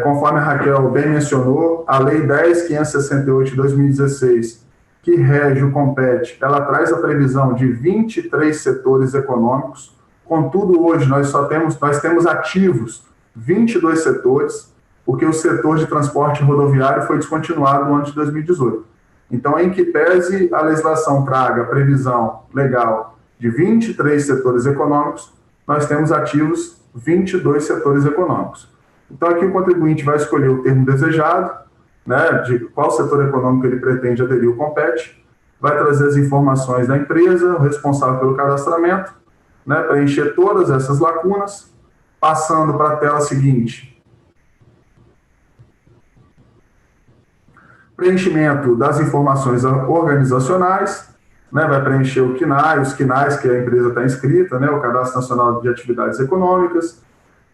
conforme a Raquel bem mencionou, a Lei 10.568 de 2016, que rege o CONPET, ela traz a previsão de 23 setores econômicos. Contudo, hoje nós temos ativos 22 setores, porque o setor de transporte rodoviário foi descontinuado no ano de 2018. Então, em que pese a legislação traga a previsão legal de 23 setores econômicos, nós temos ativos 22 setores econômicos. Então, aqui o contribuinte vai escolher o termo desejado, né, de qual setor econômico ele pretende aderir ao CONPET, vai trazer as informações da empresa, o responsável pelo cadastramento, né, preencher todas essas lacunas, passando para a tela seguinte. Preenchimento das informações organizacionais, né, vai preencher o CNAE, os CNAEs que a empresa está inscrita, né, o Cadastro Nacional de Atividades Econômicas,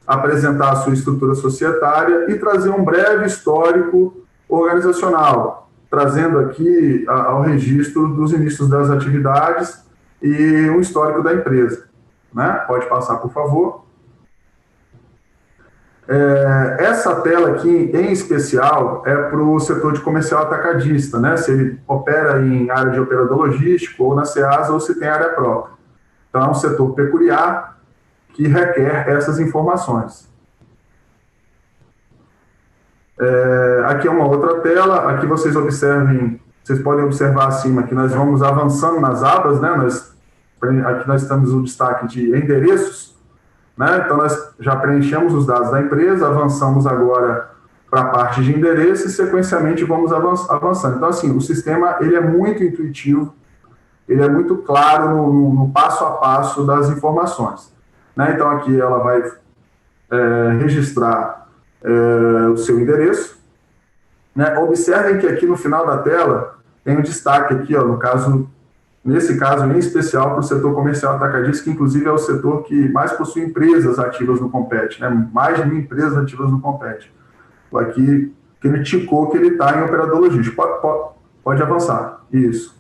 apresentar a sua estrutura societária e trazer um breve histórico organizacional, trazendo aqui ao registro dos inícios das atividades e um histórico da empresa. Né? Pode passar, por favor. Essa tela aqui, em especial, é para o setor de comercial atacadista, né? Se ele opera em área de operador logístico, ou na SEASA, ou se tem área própria. Então, é um setor peculiar que requer essas informações. Aqui é uma outra tela, aqui vocês podem observar acima que nós vamos avançando nas abas, né? Aqui nós temos o destaque de endereços, né? Então nós já preenchemos os dados da empresa, avançamos agora para a parte de endereço e sequencialmente vamos avançando. Então assim, o sistema ele é muito intuitivo, ele é muito claro no passo a passo das informações. Né? Então aqui ela vai registrar o seu endereço. Né? Observem que aqui no final da tela tem um destaque aqui, ó, nesse caso em especial para o setor comercial atacadista, que inclusive é o setor que mais possui empresas ativas no CONPET, né? Mais de 1.000 empresas ativas no CONPET. Aqui que ele ticou que ele está em operador logístico. Pode avançar. Isso.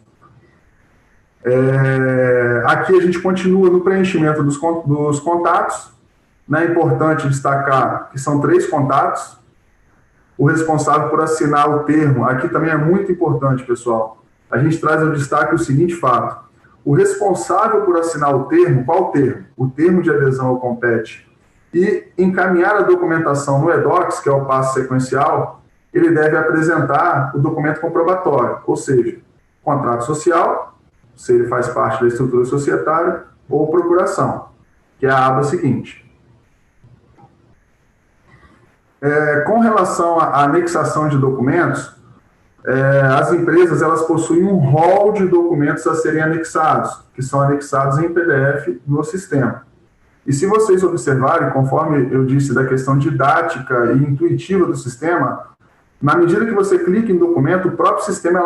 Aqui a gente continua no preenchimento dos contatos. É importante destacar que são 3 contatos. O responsável por assinar o termo, aqui também é muito importante, pessoal. A gente traz ao destaque o seguinte fato. O responsável por assinar o termo, qual termo? O termo de adesão ao CONPET, e encaminhar a documentação no EDOCS, que é o passo sequencial, ele deve apresentar o documento comprobatório, ou seja, contrato social, se ele faz parte da estrutura societária, ou procuração, que é a aba seguinte. Com relação à anexação de documentos, as empresas elas possuem um rol de documentos a serem anexados, que são anexados em PDF no sistema. E se vocês observarem, conforme eu disse da questão didática e intuitiva do sistema, na medida que você clica em documento, o próprio sistema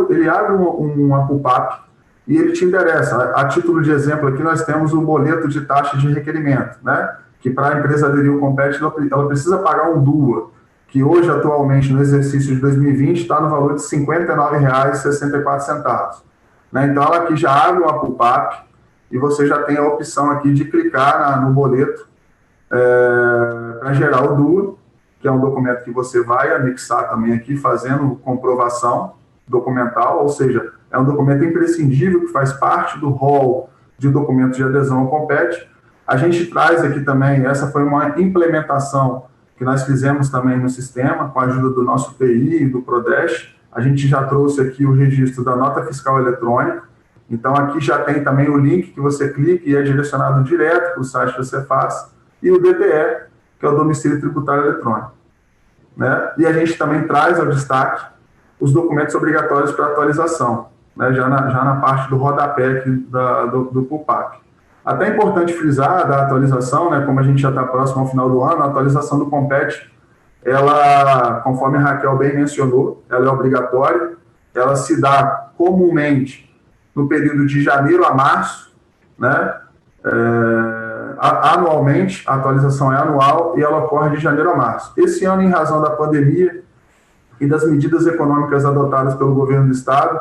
ele abre uma pop-up e ele te endereça. A título de exemplo aqui nós temos o boleto de taxa de requerimento, né? Que para a empresa aderir ao CONPET, ela precisa pagar um DUA, que hoje, atualmente, no exercício de 2020, está no valor de R$ 59,64. Né? Então, ela aqui já abre uma pop-up e você já tem a opção aqui de clicar no boleto para gerar o DUA, que é um documento que você vai anexar também aqui, fazendo comprovação documental, ou seja, é um documento imprescindível que faz parte do rol de documentos de adesão ao CONPET. A gente traz aqui também, essa foi uma implementação que nós fizemos também no sistema, com a ajuda do nosso TI e do Prodeste. A gente já trouxe aqui o registro da nota fiscal eletrônica, então aqui já tem também o link que você clica e é direcionado direto para o site da Cefaz, e o DTE, que é o domicílio tributário eletrônico. Né? E a gente também traz ao destaque os documentos obrigatórios para atualização, né? já na parte do rodapé aqui do PUPAP. Até é importante frisar da atualização, né, como a gente já está próximo ao final do ano, a atualização do CONPET, ela, conforme a Raquel bem mencionou, ela é obrigatória, ela se dá comumente no período de janeiro a março, né, anualmente, a atualização é anual e ela ocorre de janeiro a março. Esse ano, em razão da pandemia e das medidas econômicas adotadas pelo governo do Estado,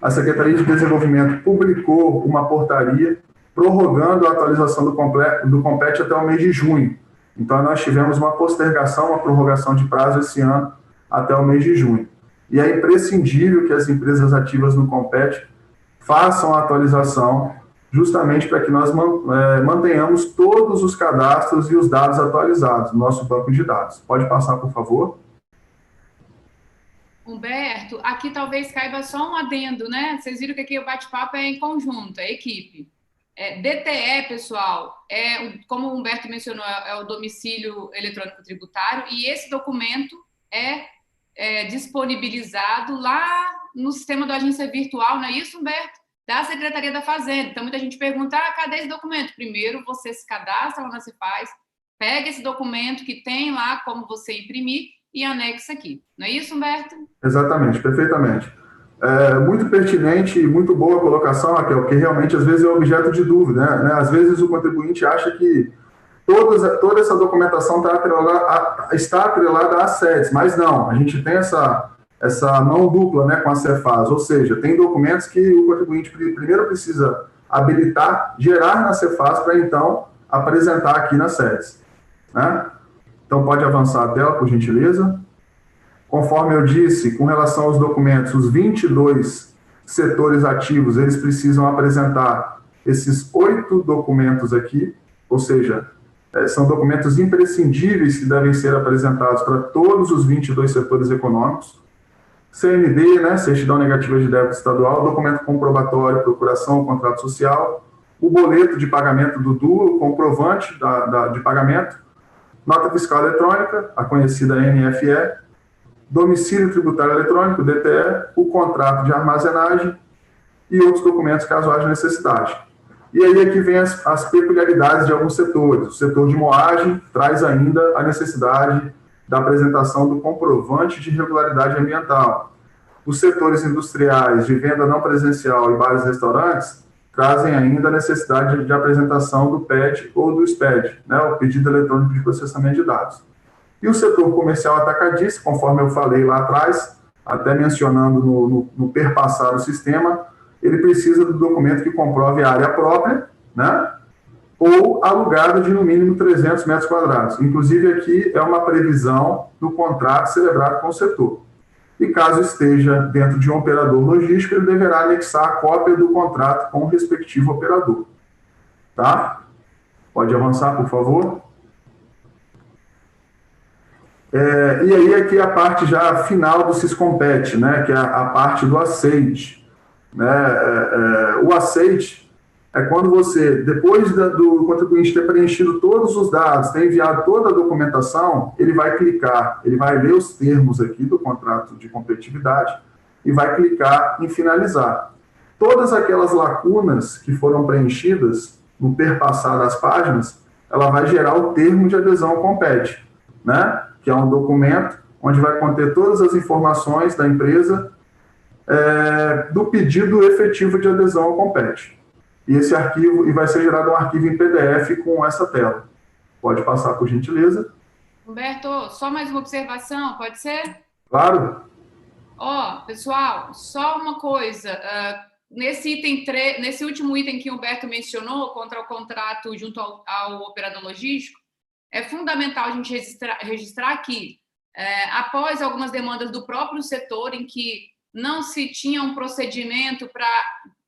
a Secretaria de Desenvolvimento publicou uma portaria prorrogando a atualização do CONPET até o mês de junho. Então, nós tivemos uma postergação, uma prorrogação de prazo esse ano até o mês de junho. E é imprescindível que as empresas ativas no Compete façam a atualização, justamente para que nós mantenhamos todos os cadastros e os dados atualizados no nosso banco de dados. Pode passar, por favor? Humberto, aqui talvez caiba só um adendo, né? Vocês viram que aqui o bate-papo é em conjunto, é equipe. DTE, pessoal, como o Humberto mencionou, é o domicílio eletrônico tributário, e esse documento é disponibilizado lá no sistema da agência virtual, não é isso, Humberto? Da Secretaria da Fazenda. Então, muita gente pergunta, cadê esse documento? Primeiro, você se cadastra lá na Cefaz, pega esse documento que tem lá como você imprimir e anexa aqui. Não é isso, Humberto? Exatamente, perfeitamente. Muito pertinente e muito boa a colocação, Raquel, porque realmente às vezes é objeto de dúvida, né? Às vezes o contribuinte acha que toda essa documentação está atrelada às sedes, mas não, a gente tem essa mão dupla, né, com a Cefaz, ou seja, tem documentos que o contribuinte primeiro precisa habilitar, gerar na Cefaz para então apresentar aqui nas sedes, né? Então pode avançar a tela, por gentileza. Conforme eu disse, com relação aos documentos, os 22 setores ativos, eles precisam apresentar esses 8 documentos aqui, ou seja, são documentos imprescindíveis que devem ser apresentados para todos os 22 setores econômicos. CND, né, certidão negativa de débito estadual, documento comprobatório, procuração, contrato social, o boleto de pagamento do DU, o comprovante de pagamento, nota fiscal eletrônica, a conhecida NFE, domicílio tributário eletrônico, DTE, o contrato de armazenagem e outros documentos caso haja necessidade. E aí aqui vem as peculiaridades de alguns setores. O setor de moagem traz ainda a necessidade da apresentação do comprovante de regularidade ambiental. Os setores industriais de venda não presencial e bares e restaurantes trazem ainda a necessidade de apresentação do PED ou do SPED, né, o pedido eletrônico de processamento de dados. E o setor comercial atacadista, conforme eu falei lá atrás, até mencionando no perpassar do sistema, ele precisa do documento que comprove a área própria, né, ou alugada de no mínimo 300 metros quadrados. Inclusive aqui é uma previsão do contrato celebrado com o setor. E caso esteja dentro de um operador logístico, ele deverá anexar a cópia do contrato com o respectivo operador. Tá? Pode avançar, por favor. E aí aqui a parte já final do Siscompete, né, que é a parte do aceite. O aceite é quando você, depois do contribuinte ter preenchido todos os dados, ter enviado toda a documentação, ele vai clicar, ele vai ler os termos aqui do contrato de competitividade e vai clicar em finalizar. Todas aquelas lacunas que foram preenchidas no perpassar das páginas, ela vai gerar o termo de adesão ao Compete, né? Que é um documento onde vai conter todas as informações da empresa do pedido efetivo de adesão ao Compete. E esse arquivo, e vai ser gerado um arquivo em PDF com essa tela. Pode passar, por gentileza. Humberto, só mais uma observação, pode ser? Claro. Pessoal, só uma coisa. Nesse último item que o Humberto mencionou, contra o contrato junto ao operador logístico, é fundamental a gente registrar aqui, após algumas demandas do próprio setor, em que não se tinha um procedimento para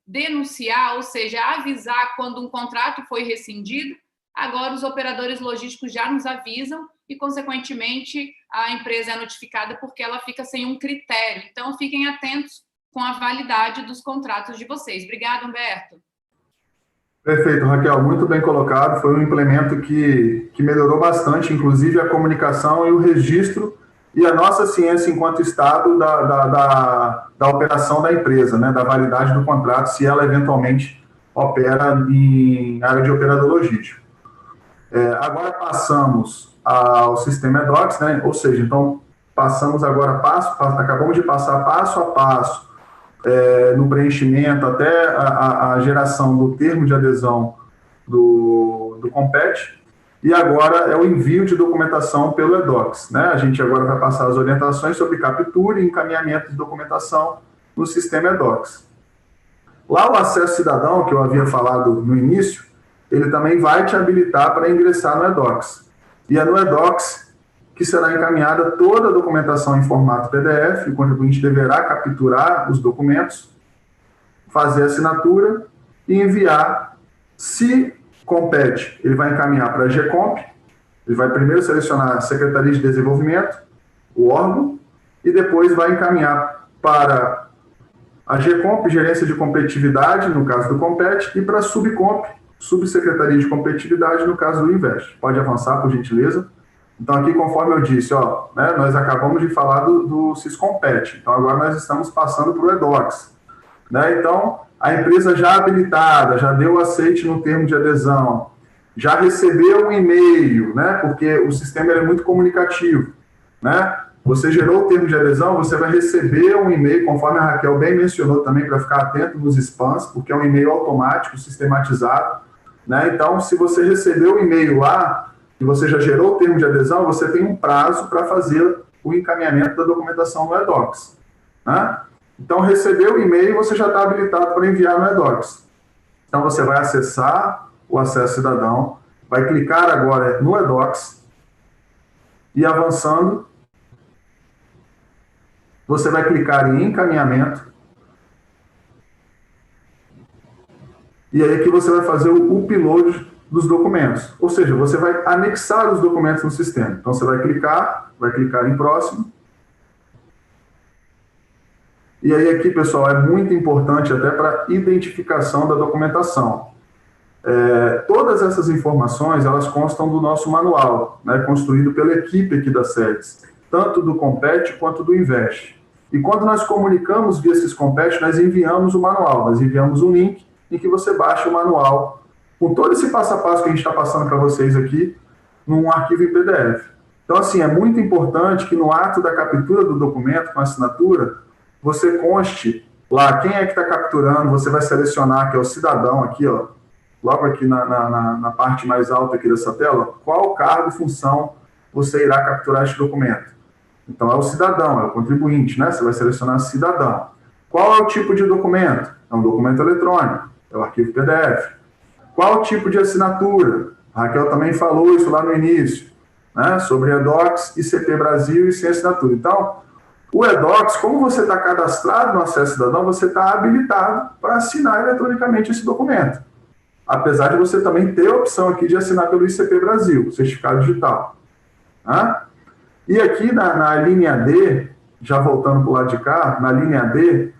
denunciar, ou seja, avisar quando um contrato foi rescindido, agora os operadores logísticos já nos avisam e, consequentemente, a empresa é notificada porque ela fica sem um critério. Então, fiquem atentos com a validade dos contratos de vocês. Obrigada, Humberto. Perfeito, Raquel, muito bem colocado. Foi um implemento que melhorou bastante, inclusive a comunicação e o registro e a nossa ciência enquanto Estado da operação da empresa, né, da validade do contrato, se ela eventualmente opera em área de operador logístico. Agora passamos ao sistema eDocs, né, ou seja, então passamos agora acabamos de passar passo a passo no preenchimento até a geração do termo de adesão do Compete, e agora é o envio de documentação pelo eDocs, né? A gente agora vai passar as orientações sobre captura e encaminhamento de documentação no sistema eDocs. Lá o acesso cidadão, que eu havia falado no início, ele também vai te habilitar para ingressar no eDocs. E é no eDocs que será encaminhada toda a documentação em formato PDF, o contribuinte deverá capturar os documentos, fazer a assinatura e enviar. Se compete, ele vai encaminhar para a GComp, ele vai primeiro selecionar a Secretaria de Desenvolvimento, o órgão, e depois vai encaminhar para a GComp, Gerência de Competitividade, no caso do Compete, e para a Subcomp, Subsecretaria de Competitividade, no caso do Invest. Pode avançar, por gentileza. Então, aqui, conforme eu disse, né, nós acabamos de falar do Siscompete. Então, agora nós estamos passando para o eDocs. Né? Então, a empresa já habilitada, já deu aceite no termo de adesão, já recebeu um e-mail, né? Porque o sistema é muito comunicativo. Né? Você gerou o termo de adesão, você vai receber um e-mail, conforme a Raquel bem mencionou também, para ficar atento nos spams, porque é um e-mail automático, sistematizado. Né? Então, se você recebeu o e-mail lá, e você já gerou o termo de adesão, você tem um prazo para fazer o encaminhamento da documentação no eDocs. Né? Então, recebeu o e-mail, você já está habilitado para enviar no eDocs. Então, você vai acessar o Acesso Cidadão, vai clicar agora no eDocs e avançando, você vai clicar em encaminhamento e aí aqui você vai fazer o upload dos documentos, ou seja, você vai anexar os documentos no sistema. Então, você vai clicar em próximo. E aí aqui, pessoal, é muito importante até para identificação da documentação. Todas essas informações, elas constam do nosso manual, né, construído pela equipe aqui das sedes, tanto do Compete quanto do Invest. E quando nós comunicamos via esses Compete, nós enviamos o manual, nós enviamos um link em que você baixa o manual com todo esse passo a passo que a gente está passando para vocês aqui, num arquivo em PDF. Então, assim, é muito importante que no ato da captura do documento com assinatura, você conste lá quem é que está capturando, você vai selecionar, que é o cidadão aqui, ó, logo aqui na parte mais alta aqui dessa tela, qual cargo e função você irá capturar este documento. Então, é o cidadão, é o contribuinte, né? Você vai selecionar cidadão. Qual é o tipo de documento? É um documento eletrônico, é o arquivo PDF. Qual tipo de assinatura? A Raquel também falou isso lá no início, né? Sobre eDocs, ICP Brasil e sem assinatura. Então, o eDocs, como você está cadastrado no Acesso Cidadão, você está habilitado para assinar eletronicamente esse documento. Apesar de você também ter a opção aqui de assinar pelo ICP Brasil, certificado digital. Né? E aqui na linha D, já voltando para o lado de cá, na linha D,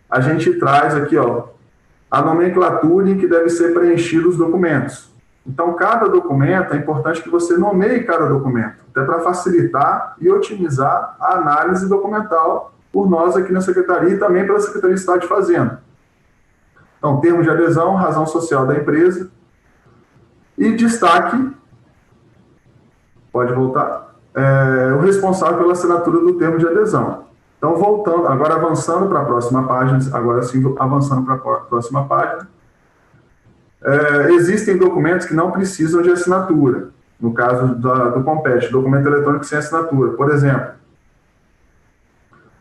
a gente traz aqui, ó, a nomenclatura em que deve ser preenchido os documentos. Então, cada documento, é importante que você nomeie cada documento, até para facilitar e otimizar a análise documental por nós aqui na Secretaria e também pela Secretaria de Estado de Fazenda. Então, termo de adesão, razão social da empresa e destaque, pode voltar, o responsável pela assinatura do termo de adesão. Então, voltando, agora avançando para a próxima página, agora sim, avançando para a próxima página, existem documentos que não precisam de assinatura, no caso do Compete, documento eletrônico sem assinatura. Por exemplo,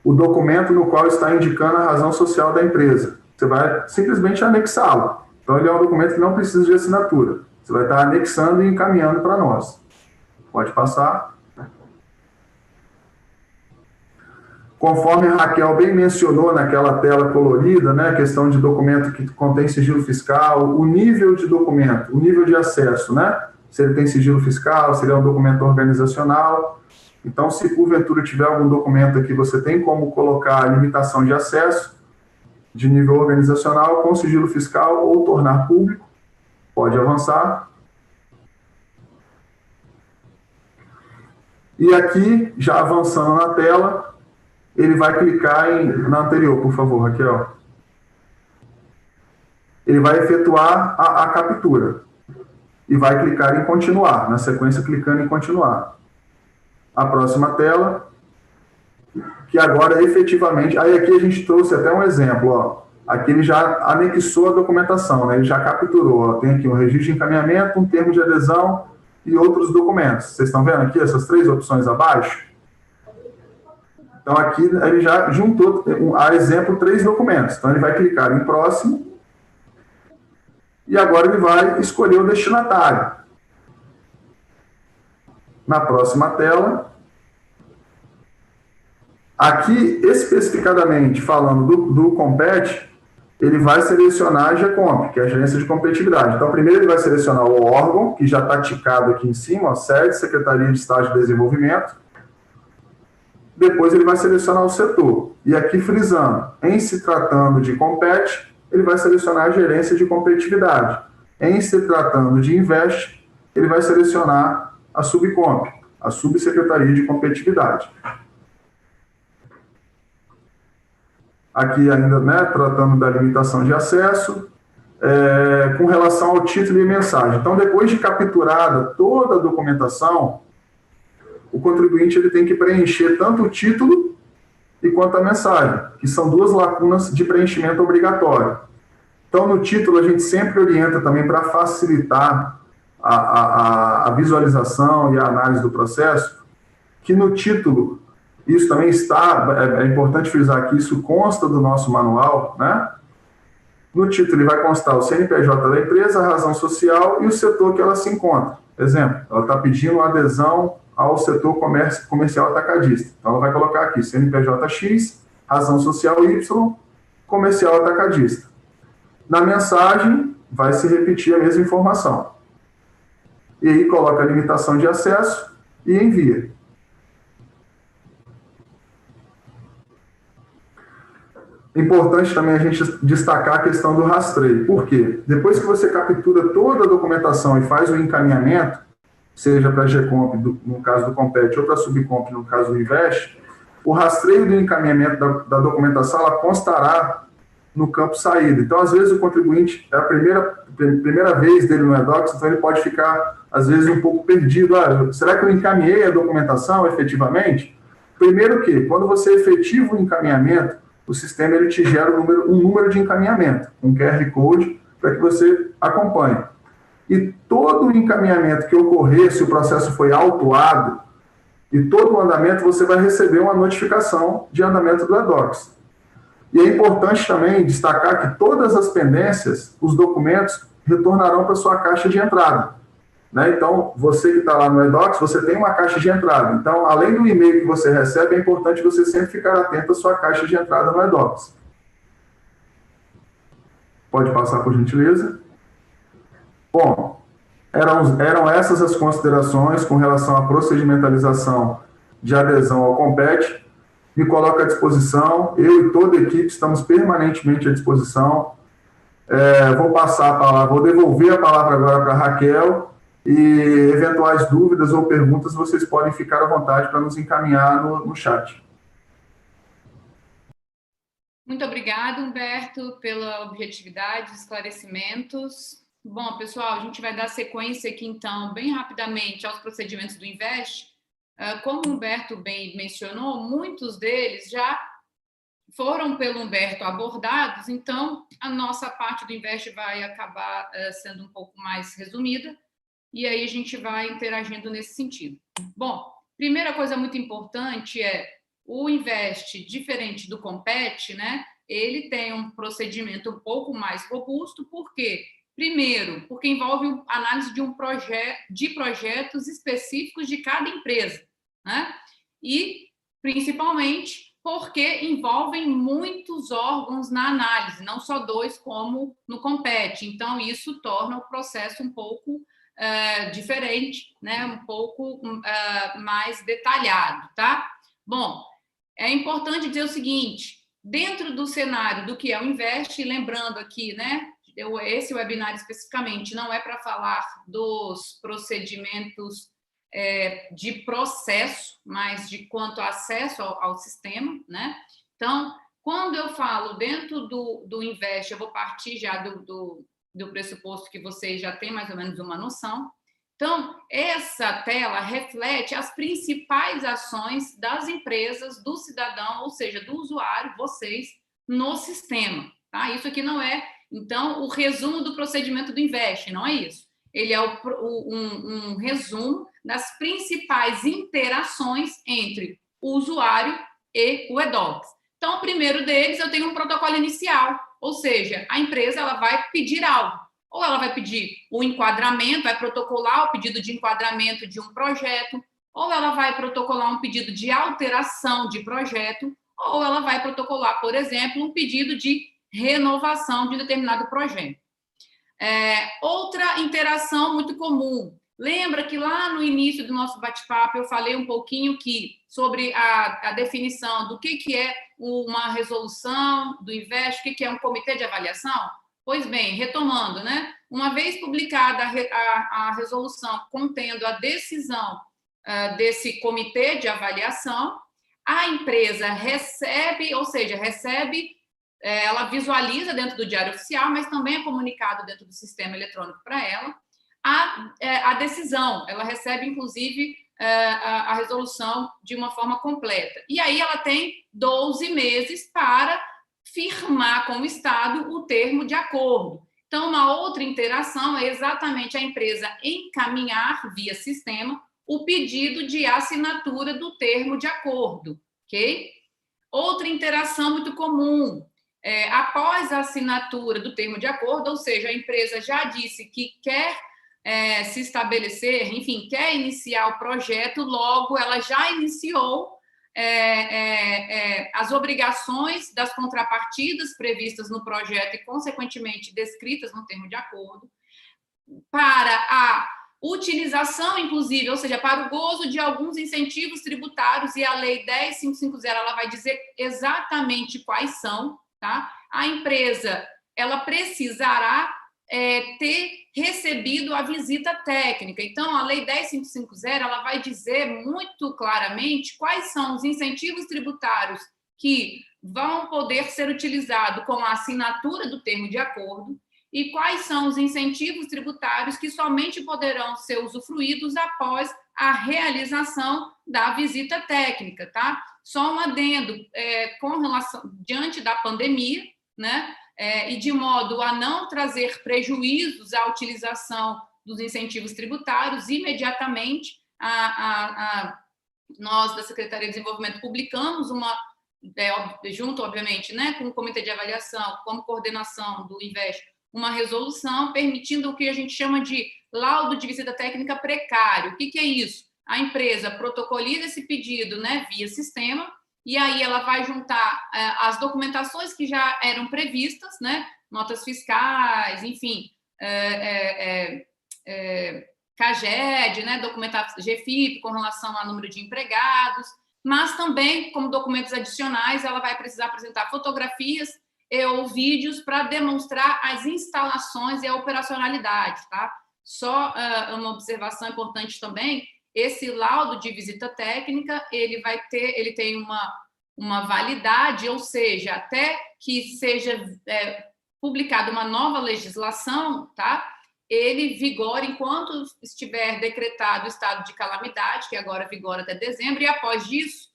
o documento no qual está indicando a razão social da empresa. Você vai simplesmente anexá-lo. Então, ele é um documento que não precisa de assinatura. Você vai estar anexando e encaminhando para nós. Pode passar. Conforme a Raquel bem mencionou naquela tela colorida, né, a questão de documento que contém sigilo fiscal, o nível de documento, o nível de acesso, né, se ele tem sigilo fiscal, se ele é um documento organizacional. Então, se porventura tiver algum documento aqui, você tem como colocar a limitação de acesso de nível organizacional com sigilo fiscal ou tornar público. Pode avançar. E aqui, já avançando na tela, ele vai clicar na anterior, por favor, Raquel. Ele vai efetuar a captura. E vai clicar em continuar, na sequência clicando em continuar. A próxima tela, que agora efetivamente... Aí aqui a gente trouxe até um exemplo, ó. Aqui ele já anexou a documentação, né? Ele já capturou, ó. Tem aqui um registro de encaminhamento, um termo de adesão e outros documentos. Vocês estão vendo aqui essas três opções abaixo? Então, aqui ele já juntou, a exemplo, 3 documentos. Então, ele vai clicar em próximo e agora ele vai escolher o destinatário. na próxima tela. Aqui, especificadamente, falando do Compete, ele vai selecionar a GECOMP, que é a Gerência de Competitividade. Então, primeiro ele vai selecionar o órgão, que já está ticado aqui em cima, ó, sede, Secretaria de Estado de Desenvolvimento. Depois ele vai selecionar o setor. E aqui, frisando, em se tratando de Compete, ele vai selecionar a Gerência de Competitividade. Em se tratando de Invest, ele vai selecionar a Subcomp, a Subsecretaria de Competitividade. Aqui ainda, né, tratando da limitação de acesso, com relação ao título e mensagem. Então, depois de capturada toda a documentação, o contribuinte ele tem que preencher tanto o título quanto a mensagem, que são duas lacunas de preenchimento obrigatório. Então, no título, a gente sempre orienta também para facilitar a visualização e a análise do processo, que no título, isso também é importante frisar que isso consta do nosso manual, né? No título, ele vai constar o CNPJ da empresa, a razão social e o setor que ela se encontra. Exemplo, ela está pedindo adesão ao setor comercial atacadista. Então, ela vai colocar aqui CNPJ X, razão social Y, comercial atacadista. Na mensagem, vai se repetir a mesma informação. E aí, coloca a limitação de acesso e envia. Importante também a gente destacar a questão do rastreio. Por quê? Depois que você captura toda a documentação e faz o encaminhamento, seja para a GECOMP, no caso do Compete, ou para a Subcomp, no caso do Invest, o rastreio do encaminhamento da documentação, ela constará no campo saída. Então, às vezes, o contribuinte, é a primeira vez dele no eDocs, então ele pode ficar, às vezes, um pouco perdido. Será que eu encaminhei a documentação efetivamente? Primeiro que, quando você efetiva o encaminhamento, o sistema ele te gera um número de encaminhamento, um QR Code, para que você acompanhe. E todo o encaminhamento que ocorrer, se o processo foi autuado, e todo o andamento, você vai receber uma notificação de andamento do eDocs. E é importante também destacar que todas as pendências, os documentos, retornarão para a sua caixa de entrada. Né? Então, você que está lá no eDocs, você tem uma caixa de entrada. Então, além do e-mail que você recebe, é importante você sempre ficar atento à sua caixa de entrada no eDocs. Pode passar, por gentileza. Bom, eram essas as considerações com relação à procedimentalização de adesão ao Compete. Me coloco à disposição, eu e toda a equipe estamos permanentemente à disposição. Vou passar a palavra, vou devolver a palavra agora para a Raquel, e eventuais dúvidas ou perguntas vocês podem ficar à vontade para nos encaminhar no chat. Muito obrigada, Humberto, pela objetividade, esclarecimentos. Bom, pessoal, a gente vai dar sequência aqui, então, bem rapidamente aos procedimentos do Invest. Como o Humberto bem mencionou, muitos deles já foram pelo Humberto abordados, então a nossa parte do Invest vai acabar sendo um pouco mais resumida, e aí a gente vai interagindo nesse sentido. Bom, primeira coisa muito importante é o Invest, diferente do Compete, né? Ele tem um procedimento um pouco mais robusto, por quê? Primeiro, porque envolve análise de projetos específicos de cada empresa, né? E, principalmente, porque envolvem muitos órgãos na análise, não só 2, como no Compete. Então, isso torna o processo um pouco diferente, né? Um pouco mais detalhado, tá? Bom, é importante dizer o seguinte, dentro do cenário do que é o Invest, lembrando aqui, né? Esse webinar especificamente não é para falar dos procedimentos de processo, mas de quanto acesso ao sistema, né? Então, quando eu falo dentro do Invest, eu vou partir já do pressuposto que vocês já têm mais ou menos uma noção. Então, essa tela reflete as principais ações das empresas, do cidadão, ou seja, do usuário, vocês, no sistema, tá? Isso aqui não é, então, o resumo do procedimento do Invest, não é isso. Ele é um resumo das principais interações entre o usuário e o eDocs. Então, o primeiro deles, eu tenho um protocolo inicial, ou seja, a empresa ela vai pedir algo, ou ela vai pedir o enquadramento, vai protocolar o pedido de enquadramento de um projeto, ou ela vai protocolar um pedido de alteração de projeto, ou ela vai protocolar, por exemplo, um pedido de renovação de determinado projeto. Outra interação muito comum. Lembra que lá no início do nosso bate-papo eu falei um pouquinho sobre a definição do que é uma resolução do INVEST, o que é um comitê de avaliação? Pois bem, retomando, né? Uma vez publicada a resolução contendo a decisão desse comitê de avaliação, a empresa recebe, ou seja, ela visualiza dentro do Diário Oficial, mas também é comunicado dentro do sistema eletrônico para ela, a decisão. Ela recebe, inclusive, a resolução de uma forma completa. E aí ela tem 12 meses para firmar com o Estado o termo de acordo. Então, uma outra interação é exatamente a empresa encaminhar via sistema o pedido de assinatura do termo de acordo, ok? Outra interação muito comum, após a assinatura do termo de acordo, ou seja, a empresa já disse que quer se estabelecer, enfim, quer iniciar o projeto, logo ela já iniciou as obrigações das contrapartidas previstas no projeto e, consequentemente, descritas no termo de acordo, para a utilização, inclusive, ou seja, para o gozo de alguns incentivos tributários, e a Lei 10.550 ela vai dizer exatamente quais são, tá? A empresa ela precisará ter recebido a visita técnica. Então, a Lei 10.550 ela vai dizer muito claramente quais são os incentivos tributários que vão poder ser utilizados com a assinatura do termo de acordo e quais são os incentivos tributários que somente poderão ser usufruídos após a realização da visita técnica, tá? Só um adendo, com relação, diante da pandemia, né? E de modo a não trazer prejuízos à utilização dos incentivos tributários, imediatamente nós da Secretaria de Desenvolvimento publicamos junto, obviamente, né, com o Comitê de Avaliação, como coordenação do INVEST, uma resolução permitindo o que a gente chama de laudo de visita técnica precário. O que é isso? A empresa protocoliza esse pedido, né, via sistema, e aí ela vai juntar as documentações que já eram previstas, né, notas fiscais, enfim, CAGED, né, documentação GFIP com relação ao número de empregados, mas também, como documentos adicionais, ela vai precisar apresentar fotografias ou vídeos para demonstrar as instalações e a operacionalidade, tá? Só uma observação importante também, esse laudo de visita técnica, ele tem uma validade, ou seja, até que seja publicada uma nova legislação, tá? Ele vigora enquanto estiver decretado o estado de calamidade, que agora vigora até dezembro, e após isso,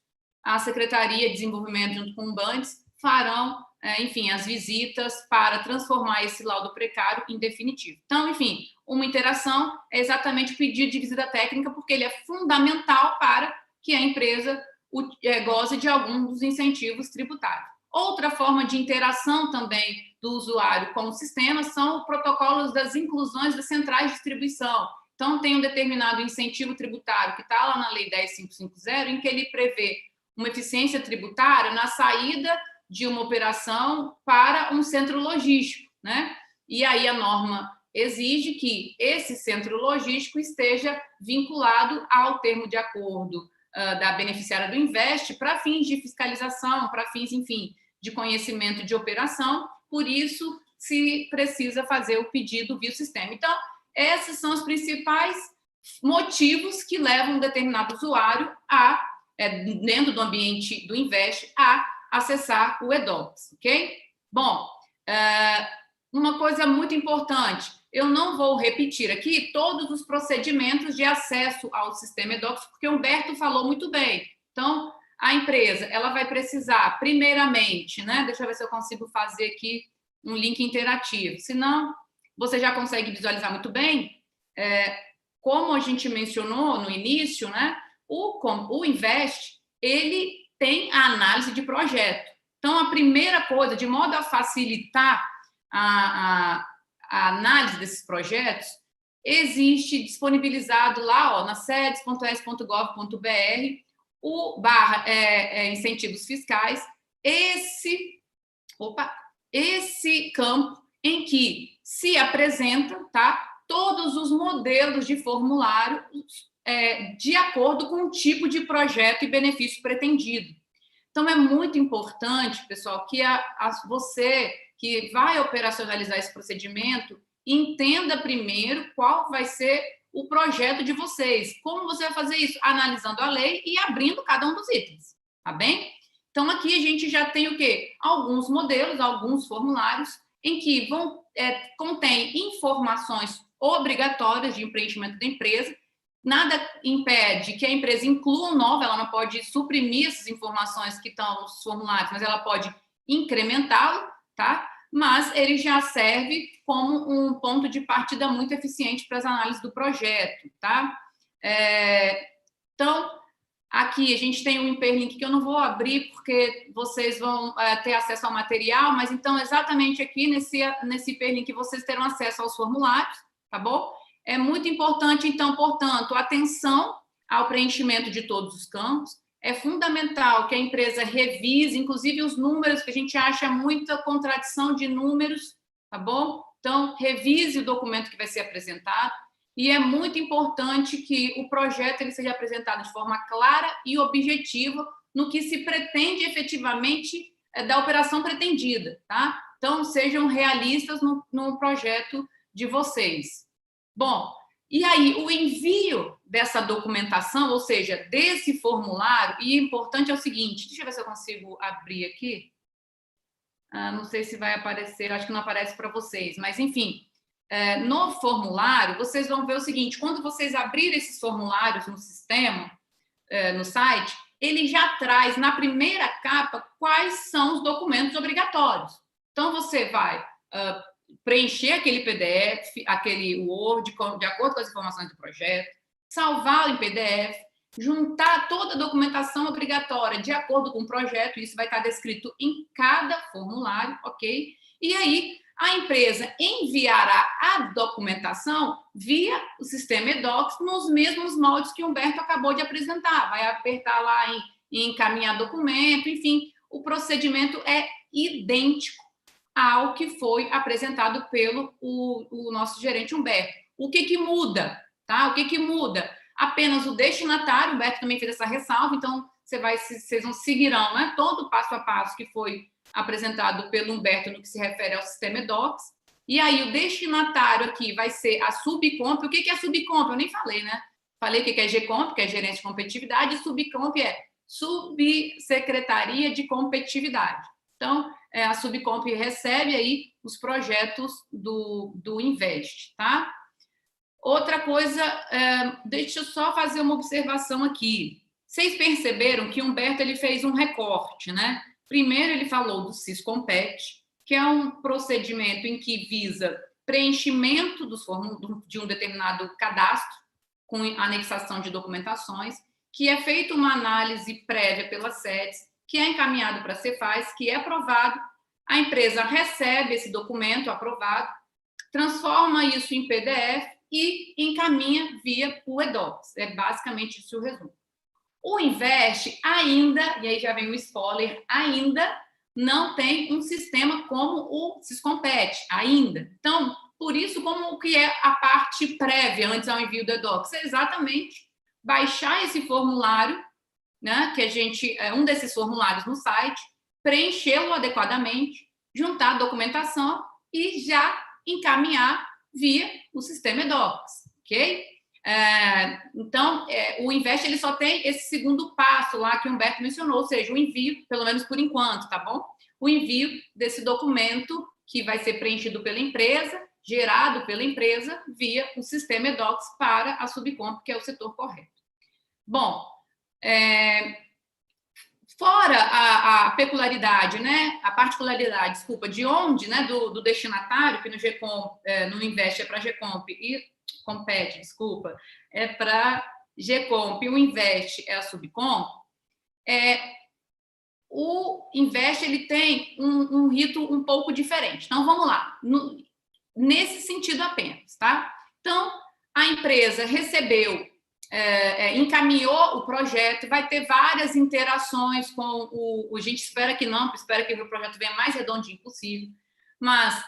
a Secretaria de Desenvolvimento, junto com o BANDES, farão, enfim, as visitas para transformar esse laudo precário em definitivo. Então, enfim, uma interação é exatamente o pedido de visita técnica, porque ele é fundamental para que a empresa goze de algum dos incentivos tributários. Outra forma de interação também do usuário com o sistema são os protocolos das inclusões das centrais de distribuição. Então, tem um determinado incentivo tributário que está lá na Lei 10.550, em que ele prevê uma eficiência tributária na saída de uma operação para um centro logístico, né? E aí a norma exige que esse centro logístico esteja vinculado ao termo de acordo da beneficiária do INVEST para fins de fiscalização, para fins, enfim, de conhecimento de operação. Por isso, se precisa fazer o pedido via sistema. Então, esses são os principais motivos que levam um determinado usuário dentro do ambiente do INVEST, a acessar o eDocs, ok? Bom, uma coisa muito importante, eu não vou repetir aqui todos os procedimentos de acesso ao sistema eDocs, porque o Humberto falou muito bem. Então, a empresa, ela vai precisar, primeiramente, né? Deixa eu ver se eu consigo fazer aqui um link interativo. Se não, você já consegue visualizar muito bem. Como a gente mencionou no início, né? O INVEST, ele tem a análise de projeto. Então, a primeira coisa, de modo a facilitar a análise desses projetos, existe disponibilizado lá, ó, na sedes.es.gov.br, o incentivos fiscais, esse campo em que se apresenta, tá, todos os modelos de formulário de acordo com o tipo de projeto e benefício pretendido. Então, é muito importante, pessoal, que você que vai operacionalizar esse procedimento entenda primeiro qual vai ser o projeto de vocês. Como você vai fazer isso? Analisando a lei e abrindo cada um dos itens, tá bem? Então, aqui a gente já tem o quê? Alguns modelos, alguns formulários em que contém informações obrigatórias de preenchimento da empresa. Nada impede que a empresa inclua um novo, ela não pode suprimir essas informações que estão nos formulários, mas ela pode incrementá-lo, tá? Mas ele já serve como um ponto de partida muito eficiente para as análises do projeto, tá? Então, aqui a gente tem um hiperlink que eu não vou abrir porque vocês vão ter acesso ao material, mas então exatamente aqui nesse hiperlink vocês terão acesso aos formulários, tá bom? É muito importante, então, portanto, atenção ao preenchimento de todos os campos. É fundamental que a empresa revise, inclusive os números, que a gente acha muita contradição de números, tá bom? Então, revise o documento que vai ser apresentado. E é muito importante que o projeto ele seja apresentado de forma clara e objetiva no que se pretende efetivamente da operação pretendida, tá? Então, sejam realistas no projeto de vocês. Bom, e aí o envio dessa documentação, ou seja, desse formulário, e importante é o seguinte, deixa eu ver se eu consigo abrir aqui. Não sei se vai aparecer, acho que não aparece para vocês, mas enfim, no formulário, vocês vão ver o seguinte, quando vocês abrirem esses formulários no sistema, no site, ele já traz na primeira capa quais são os documentos obrigatórios. Então, você vai preencher aquele PDF, aquele Word, de acordo com as informações do projeto, salvar em PDF, juntar toda a documentação obrigatória de acordo com o projeto, isso vai estar descrito em cada formulário, ok? E aí, a empresa enviará a documentação via o sistema eDocs nos mesmos moldes que o Humberto acabou de apresentar. Vai apertar lá em encaminhar documento, enfim, o procedimento é idêntico ao que foi apresentado pelo o nosso gerente Humberto. O que muda? Tá? O que muda? Apenas o destinatário, o Humberto também fez essa ressalva, então vocês não seguirão, né, todo o passo a passo que foi apresentado pelo Humberto no que se refere ao sistema eDocs. E aí o destinatário aqui vai ser a Subcomp. O que é a Subcomp? Eu nem falei, né? Falei o que é GComp, que é Gerência de Competitividade, e Subcomp é Subsecretaria de Competitividade. Então, a Subcomp recebe aí os projetos do Invest, tá? Outra coisa, deixa eu só fazer uma observação aqui. Vocês perceberam que o Humberto ele fez um recorte, né? Primeiro, ele falou do Siscompet, que é um procedimento em que visa preenchimento de um determinado cadastro, com anexação de documentações, que é feita uma análise prévia pela SEDES, que é encaminhado para a Cefaz, que é aprovado, a empresa recebe esse documento aprovado, transforma isso em PDF e encaminha via o eDocs. É basicamente isso o resumo. O Invest ainda, e aí já vem o spoiler, ainda não tem um sistema como o Siscompet, ainda. Então, por isso, como o que é a parte prévia antes ao envio do eDocs? É exatamente baixar esse formulário, né, que a gente, um desses formulários no site, preenchê-lo adequadamente, juntar a documentação e já encaminhar via o sistema eDocs, ok? Então, o Invest ele só tem esse segundo passo lá que o Humberto mencionou, ou seja, o envio, pelo menos por enquanto, tá bom? O envio desse documento que vai ser preenchido pela empresa, gerado pela empresa, via o sistema eDocs para a Subcomp, que é o setor correto. Bom, fora a peculiaridade, né, a particularidade, desculpa, de onde, né, do destinatário, que no GComp, no Invest é para GComp e Compete, desculpa, é para GComp e o Invest é a Subcomp, o Invest ele tem um rito um pouco diferente. Então, vamos lá, nesse sentido apenas, tá? Então, a empresa recebeu, encaminhou o projeto, vai ter várias interações com a gente espera que não, espera que o projeto venha mais redondinho possível, mas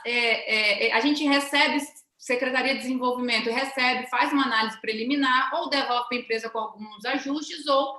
a gente recebe, Secretaria de Desenvolvimento recebe, faz uma análise preliminar, ou devolve para a empresa com alguns ajustes, ou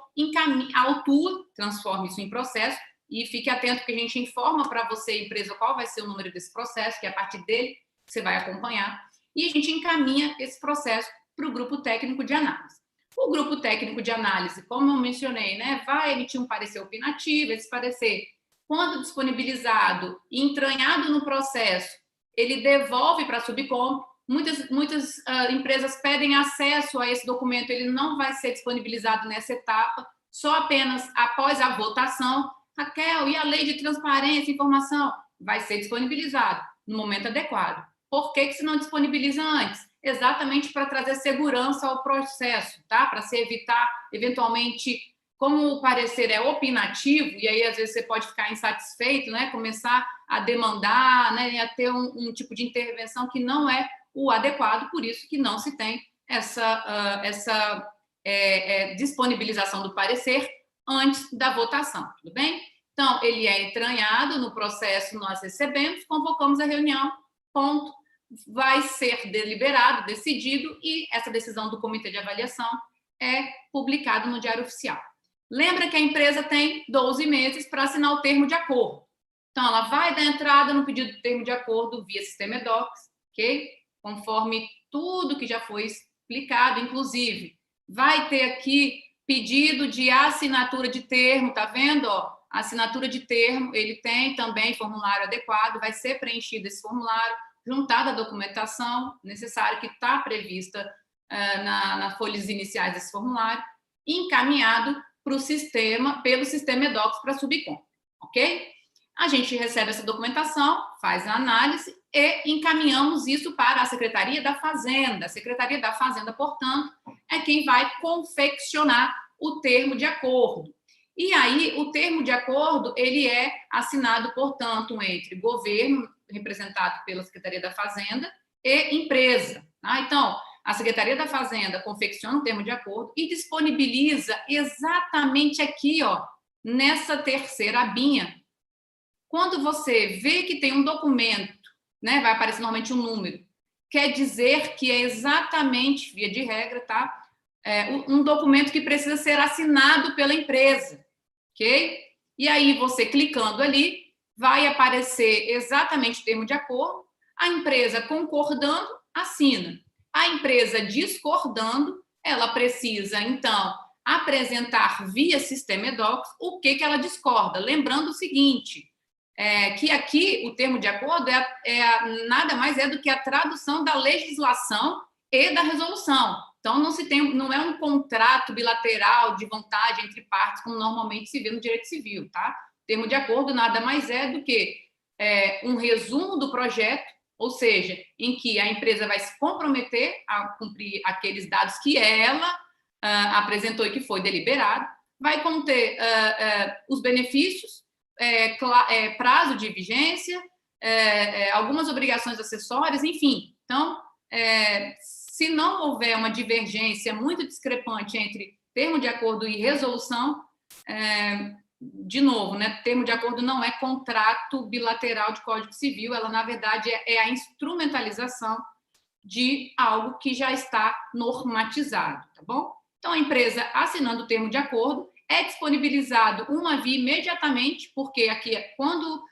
autua, transforma isso em processo, e fique atento que a gente informa para você, empresa, qual vai ser o número desse processo, que a partir dele você vai acompanhar, e a gente encaminha esse processo para o grupo técnico de análise. O grupo técnico de análise, como eu mencionei, né, vai emitir um parecer opinativo, esse parecer, quando disponibilizado e entranhado no processo, ele devolve para a Subcom. Muitas empresas pedem acesso a esse documento, ele não vai ser disponibilizado nessa etapa, só apenas após a votação. Raquel, e a lei de transparência e informação? Vai ser disponibilizado no momento adequado. Por que se não disponibiliza antes? Exatamente para trazer segurança ao processo, tá? Para se evitar, eventualmente, como o parecer é opinativo, e aí às vezes você pode ficar insatisfeito, né? Começar a demandar, né? E a ter um tipo de intervenção que não é o adequado, por isso que não se tem essa disponibilização do parecer antes da votação, tudo bem? Então, ele é entranhado no processo, nós recebemos, convocamos a reunião, ponto, vai ser deliberado, decidido, e essa decisão do comitê de avaliação é publicada no Diário Oficial. Lembra que a empresa tem 12 meses para assinar o termo de acordo. Então, ela vai dar entrada no pedido de termo de acordo via sistema eDocs, ok? Conforme tudo que já foi explicado, inclusive, vai ter aqui pedido de assinatura de termo, tá vendo? Ó, assinatura de termo, ele tem também formulário adequado, vai ser preenchido esse formulário, juntada a documentação necessária que está prevista nas folhas iniciais desse formulário, encaminhado para o sistema, pelo sistema eDocs para a Subcom, ok? A gente recebe essa documentação, faz a análise e encaminhamos isso para a Secretaria da Fazenda. A Secretaria da Fazenda, portanto, é quem vai confeccionar o termo de acordo. E aí, o termo de acordo, ele é assinado, portanto, entre governo, representado pela Secretaria da Fazenda, e empresa. Tá? Então, a Secretaria da Fazenda confecciona um termo de acordo e disponibiliza exatamente aqui, ó, nessa terceira abinha. Quando você vê que tem um documento, né, vai aparecer normalmente um número, quer dizer que é exatamente, via de regra, tá? Um documento que precisa ser assinado pela empresa, ok? E aí, você clicando ali, vai aparecer exatamente o termo de acordo, a empresa concordando, assina. A empresa discordando, ela precisa, então, apresentar via sistema eDocs o que ela discorda. Lembrando o seguinte, que aqui o termo de acordo nada mais é do que a tradução da legislação e da resolução. Então, não é um contrato bilateral de vontade entre partes, como normalmente se vê no direito civil, tá? O termo de acordo nada mais é do que um resumo do projeto, ou seja, em que a empresa vai se comprometer a cumprir aqueles dados que ela apresentou e que foi deliberado, vai conter os benefícios, prazo de vigência, algumas obrigações acessórias, enfim. Então, se não houver uma divergência muito discrepante entre termo de acordo e resolução, de novo, né, termo de acordo não é contrato bilateral de Código Civil, ela, na verdade, é a instrumentalização de algo que já está normatizado, tá bom? Então, a empresa, assinando o termo de acordo, é disponibilizado uma via imediatamente, porque aqui, quando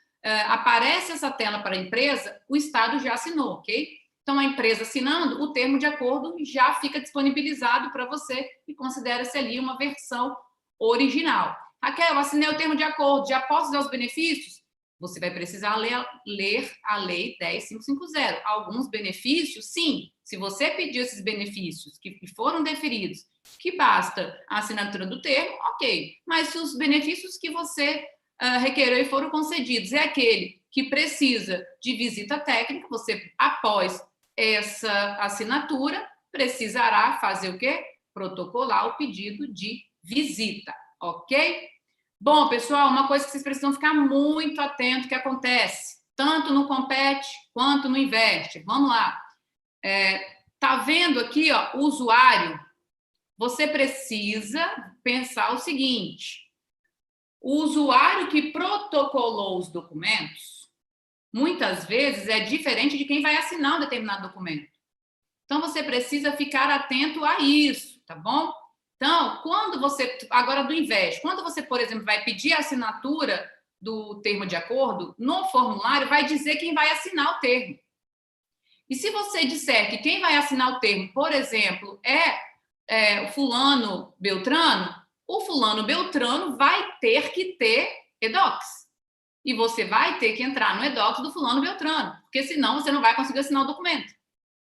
aparece essa tela para a empresa, o Estado já assinou, ok? Então, a empresa assinando, o termo de acordo já fica disponibilizado para você e considera-se ali uma versão original. Raquel, eu assinei o termo de acordo, já posso usar os benefícios? Você vai precisar ler a Lei 10.550. Alguns benefícios, sim. Se você pedir esses benefícios que foram deferidos, que basta a assinatura do termo, ok. Mas se os benefícios que você requereu e foram concedidos é aquele que precisa de visita técnica, você, após essa assinatura, precisará fazer o quê? Protocolar o pedido de visita, ok? Bom, pessoal, uma coisa que vocês precisam ficar muito atento que acontece, tanto no Compete quanto no Investe. Vamos lá. Tá vendo aqui, ó, o usuário? Você precisa pensar o seguinte: o usuário que protocolou os documentos, muitas vezes é diferente de quem vai assinar um determinado documento. Então, você precisa ficar atento a isso, tá bom? Então, quando você... Agora, do Invest, quando você, por exemplo, vai pedir a assinatura do termo de acordo, no formulário vai dizer quem vai assinar o termo. E se você disser que quem vai assinar o termo, por exemplo, é o fulano Beltrano, o fulano Beltrano vai ter que ter eDocs. E você vai ter que entrar no eDocs do fulano Beltrano, porque senão você não vai conseguir assinar o documento.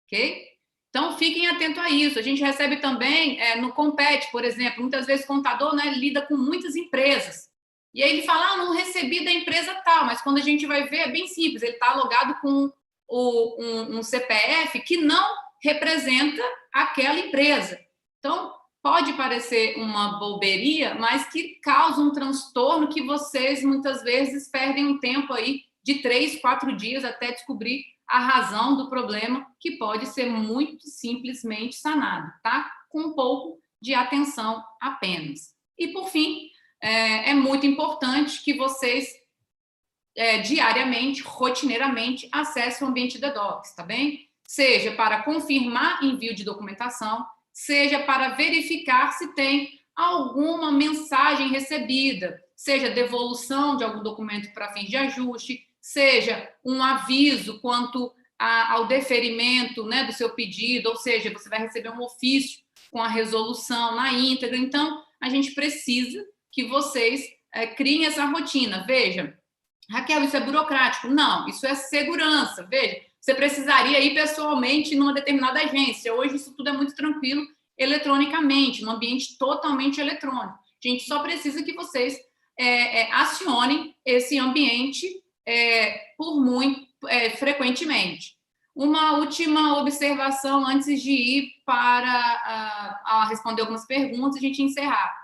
Ok? Então, fiquem atentos a isso. A gente recebe também, no Compete, por exemplo, muitas vezes o contador, né, lida com muitas empresas. E aí ele fala, não recebi da empresa tal, mas quando a gente vai ver, é bem simples, ele está logado com um CPF que não representa aquela empresa. Então, pode parecer uma boberia, mas que causa um transtorno que vocês, muitas vezes, perdem um tempo aí de 3, 4 dias até descobrir a razão do problema, que pode ser muito simplesmente sanado, tá? Com um pouco de atenção apenas. E, por fim, é muito importante que vocês diariamente, rotineiramente, acessem o ambiente da Docs, tá bem? Seja para confirmar envio de documentação, seja para verificar se tem alguma mensagem recebida, seja devolução de algum documento para fins de ajuste, seja um aviso quanto ao deferimento, né, do seu pedido, ou seja, você vai receber um ofício com a resolução na íntegra. Então, a gente precisa que vocês criem essa rotina. Veja, Raquel, isso é burocrático? Não, isso é segurança. Veja, você precisaria ir pessoalmente numa determinada agência. Hoje isso tudo é muito tranquilo eletronicamente, num ambiente totalmente eletrônico. A gente só precisa que vocês acionem esse ambiente frequentemente. Uma última observação antes de ir para responder algumas perguntas e a gente encerrar.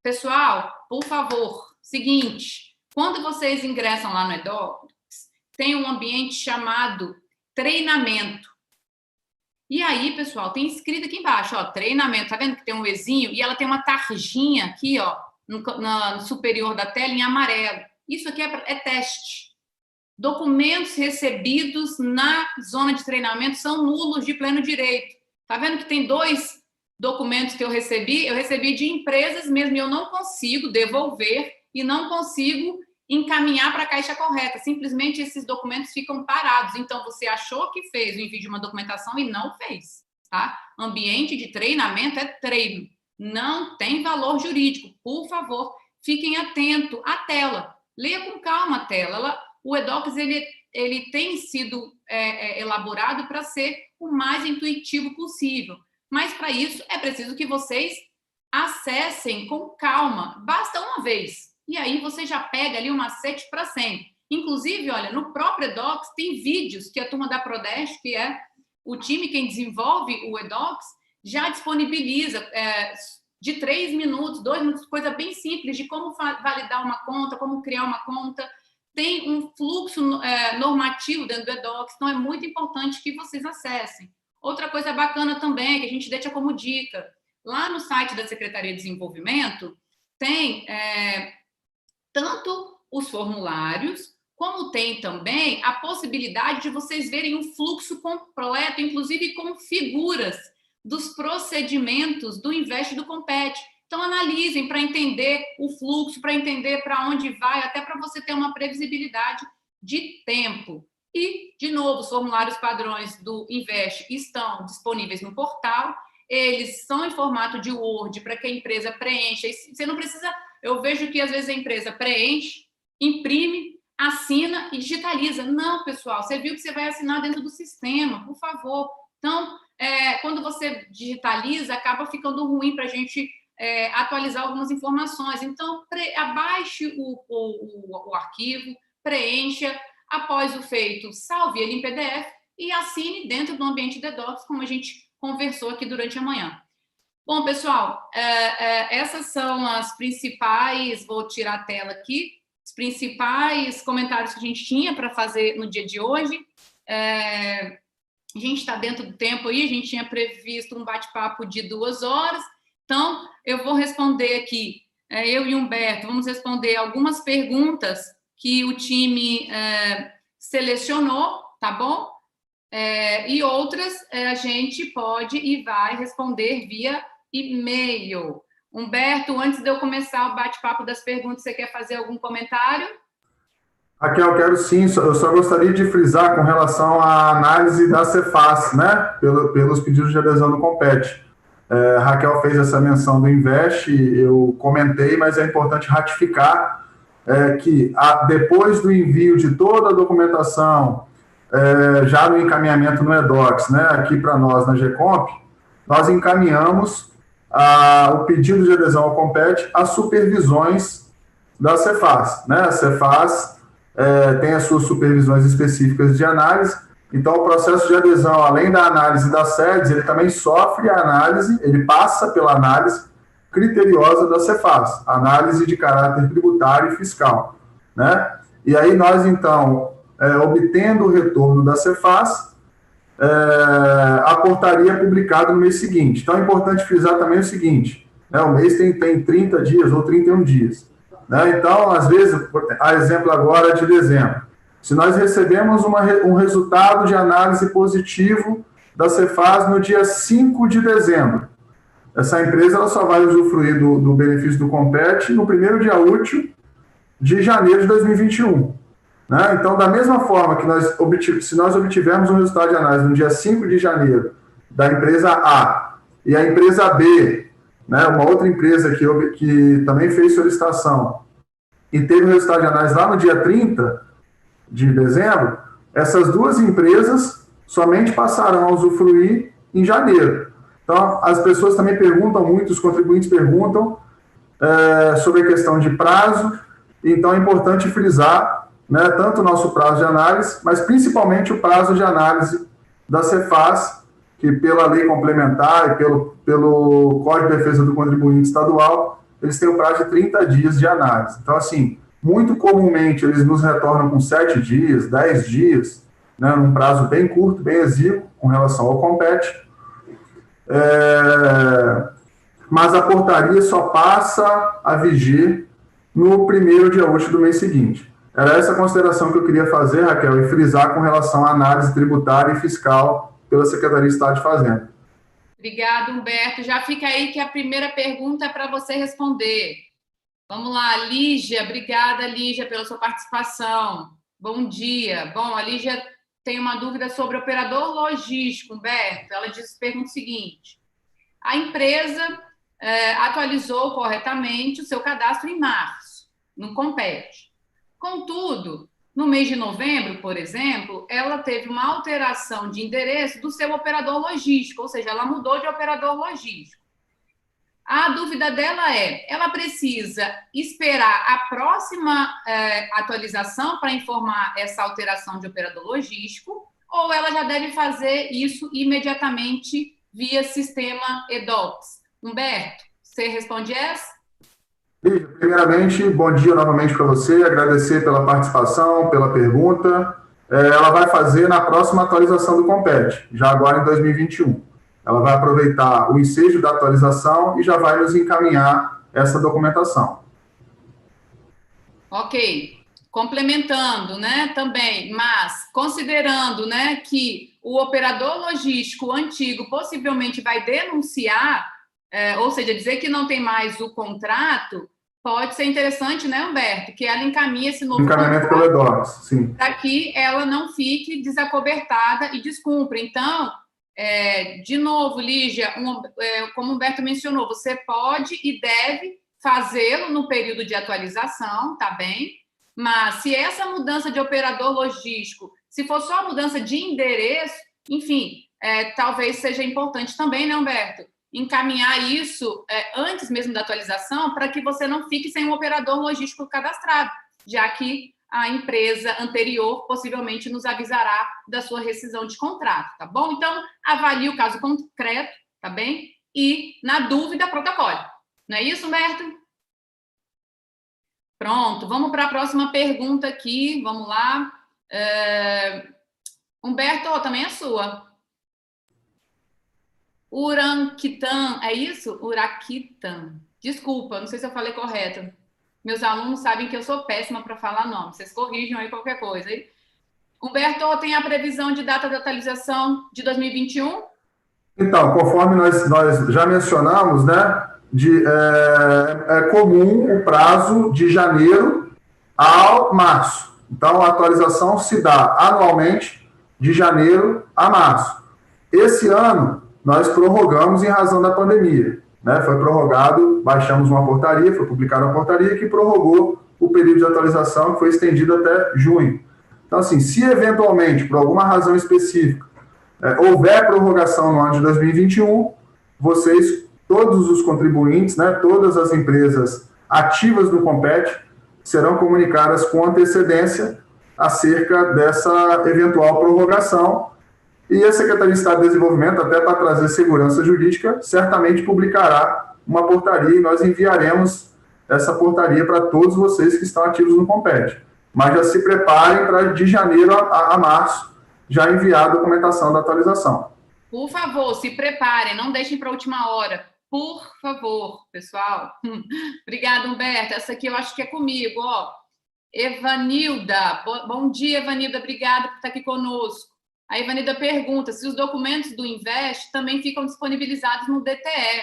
Pessoal, por favor, seguinte, quando vocês ingressam lá no eDocs, tem um ambiente chamado treinamento. E aí, pessoal, tem escrito aqui embaixo, ó, treinamento, tá vendo que tem um Ezinho? E ela tem uma tarjinha aqui, ó, no superior da tela, em amarelo. Isso aqui é teste. Documentos recebidos na zona de treinamento são nulos de pleno direito. Tá vendo que tem 2 documentos que eu recebi de empresas mesmo, e eu não consigo devolver e não consigo encaminhar para a caixa correta. Simplesmente esses documentos ficam parados. Então, você achou que fez o envio de uma documentação e não fez, tá? Ambiente de treinamento é treino. Não tem valor jurídico. Por favor, fiquem atentos à tela. Leia com calma a tela. O eDocs, ele tem sido elaborado para ser o mais intuitivo possível. Mas, para isso, é preciso que vocês acessem com calma. Basta uma vez. E aí você já pega ali um macete para sempre. Inclusive, olha, no próprio eDocs tem vídeos que a turma da Prodeste, que é o time quem desenvolve o eDocs, já disponibiliza de 3 minutos, 2 minutos, coisa bem simples de como validar uma conta, como criar uma conta. Tem um fluxo normativo dentro do eDocs, então é muito importante que vocês acessem. Outra coisa bacana também, que a gente deixa como dica, lá no site da Secretaria de Desenvolvimento, tem tanto os formulários, como tem também a possibilidade de vocês verem um fluxo completo, inclusive com figuras dos procedimentos do Invest do Compete. Então, analisem para entender o fluxo, para entender para onde vai, até para você ter uma previsibilidade de tempo. E, de novo, os formulários padrões do Invest estão disponíveis no portal. Eles são em formato de Word para que a empresa preencha. Você não precisa... Eu vejo que, às vezes, a empresa preenche, imprime, assina e digitaliza. Não, pessoal, você viu que você vai assinar dentro do sistema, por favor. Então, quando você digitaliza, acaba ficando ruim para a gente atualizar algumas informações. Então, abaixe o arquivo, preencha, após o feito, salve ele em PDF e assine dentro do ambiente de eDocs, como a gente conversou aqui durante a manhã. Bom, pessoal, essas são as principais, vou tirar a tela aqui, os principais comentários que a gente tinha para fazer no dia de hoje. A gente está dentro do tempo aí, a gente tinha previsto um bate-papo de 2 horas, então eu vou responder aqui, eu e Humberto, vamos responder algumas perguntas que o time selecionou, tá bom? E outras a gente pode e vai responder via e-mail. Humberto, antes de eu começar o bate-papo das perguntas, você quer fazer algum comentário? Raquel, quero sim, eu só gostaria de frisar com relação à análise da Cefaz, né, pelos pedidos de adesão do Compete. Raquel fez essa menção do Invest, eu comentei, mas é importante ratificar que depois do envio de toda a documentação, já no encaminhamento no EDOCS, né, aqui para nós na GComp, nós encaminhamos o pedido de adesão ao Compete às supervisões da Cefaz, né, a Cefaz tem as suas supervisões específicas de análise, então o processo de adesão, além da análise das sedes, ele também sofre a análise, ele passa pela análise criteriosa da Cefaz, análise de caráter tributário e fiscal, né? E aí nós, então, obtendo o retorno da Cefaz, a portaria é publicada no mês seguinte. Então é importante frisar também o seguinte, né, o mês tem 30 dias ou 31 dias. Né? Então, às vezes, a exemplo agora de dezembro, se nós recebemos um resultado de análise positivo da Cefaz no dia 5 de dezembro, essa empresa ela só vai usufruir do benefício do Compete no primeiro dia útil de janeiro de 2021. Né? Então, da mesma forma que se nós obtivermos um resultado de análise no dia 5 de janeiro da empresa A e a empresa B, né, uma outra empresa que também fez solicitação e teve o resultado de análise lá no dia 30 de dezembro, essas duas empresas somente passarão a usufruir em janeiro. Então, as pessoas também perguntam muito, os contribuintes perguntam sobre a questão de prazo, então é importante frisar, né, tanto o nosso prazo de análise, mas principalmente o prazo de análise da Cefaz, que pela lei complementar e pelo Código de Defesa do Contribuinte Estadual, eles têm o prazo de 30 dias de análise. Então, assim, muito comumente eles nos retornam com 7 dias, 10 dias, né, num prazo bem curto, bem exíguo, com relação ao Compete. Mas a portaria só passa a vigir no primeiro dia útil do mês seguinte. Era essa a consideração que eu queria fazer, Raquel, e frisar com relação à análise tributária e fiscal pela Secretaria de Estado de Fazenda. Obrigada, Humberto. Já fica aí que a primeira pergunta é para você responder. Vamos lá, Lígia. Obrigada, Lígia, pela sua participação. Bom dia. Bom, a Lígia tem uma dúvida sobre operador logístico, Humberto. Ela pergunta o seguinte: a empresa atualizou corretamente o seu cadastro em março, no Compete. Contudo, no mês de novembro, por exemplo, ela teve uma alteração de endereço do seu operador logístico, ou seja, ela mudou de operador logístico. A dúvida dela ela precisa esperar a próxima atualização para informar essa alteração de operador logístico, ou ela já deve fazer isso imediatamente via sistema EDOCS? Humberto, você responde essa? Primeiramente, bom dia novamente para você, agradecer pela participação, pela pergunta. Ela vai fazer na próxima atualização do Compete, já agora em 2021. Ela vai aproveitar o ensejo da atualização e já vai nos encaminhar essa documentação. Ok. Complementando, né, também, mas considerando, né, que o operador logístico antigo possivelmente vai denunciar, ou seja, dizer que não tem mais o contrato, pode ser interessante, né, Humberto, que ela encaminhe esse novo encaminhamento pelo EDOCS, sim, para que ela não fique desacobertada e descumpra. Então, de novo, Lígia, como o Humberto mencionou, você pode e deve fazê-lo no período de atualização, tá bem? Mas se essa mudança de operador logístico, se for só a mudança de endereço, enfim, talvez seja importante também, né, Humberto? Encaminhar isso antes mesmo da atualização para que você não fique sem um operador logístico cadastrado, já que a empresa anterior possivelmente nos avisará da sua rescisão de contrato, tá bom? Então, avalie o caso concreto, tá bem? E, na dúvida, protocole. Não é isso, Humberto? Pronto, vamos para a próxima pergunta aqui, vamos lá. Humberto, também é sua. Uranquitan, é isso? Uraquitan. Desculpa, não sei se eu falei correto. Meus alunos sabem que eu sou péssima para falar nome. Vocês corrijam aí qualquer coisa. Hein? Humberto, tem a previsão de data de atualização de 2021? Então, conforme nós já mencionamos, né, é comum o prazo de janeiro ao março. Então, a atualização se dá anualmente de janeiro a março. Esse ano, nós prorrogamos em razão da pandemia. Né? Foi prorrogado, baixamos uma portaria, foi publicada uma portaria que prorrogou o período de atualização, que foi estendido até junho. Então, assim, se eventualmente, por alguma razão específica, houver prorrogação no ano de 2021, vocês, todos os contribuintes, né, todas as empresas ativas do Compete, serão comunicadas com antecedência acerca dessa eventual prorrogação, e a Secretaria de Estado de Desenvolvimento, até para trazer segurança jurídica, certamente publicará uma portaria e nós enviaremos essa portaria para todos vocês que estão ativos no Compete. Mas já se preparem para de janeiro a março já enviar a documentação da atualização. Por favor, se preparem, não deixem para a última hora. Por favor, pessoal. Obrigada, Humberto. Essa aqui eu acho que é comigo, ó. Evanilda. Bom dia, Evanilda. Obrigada por estar aqui conosco. A Evanilda pergunta se os documentos do Invest também ficam disponibilizados no DTE.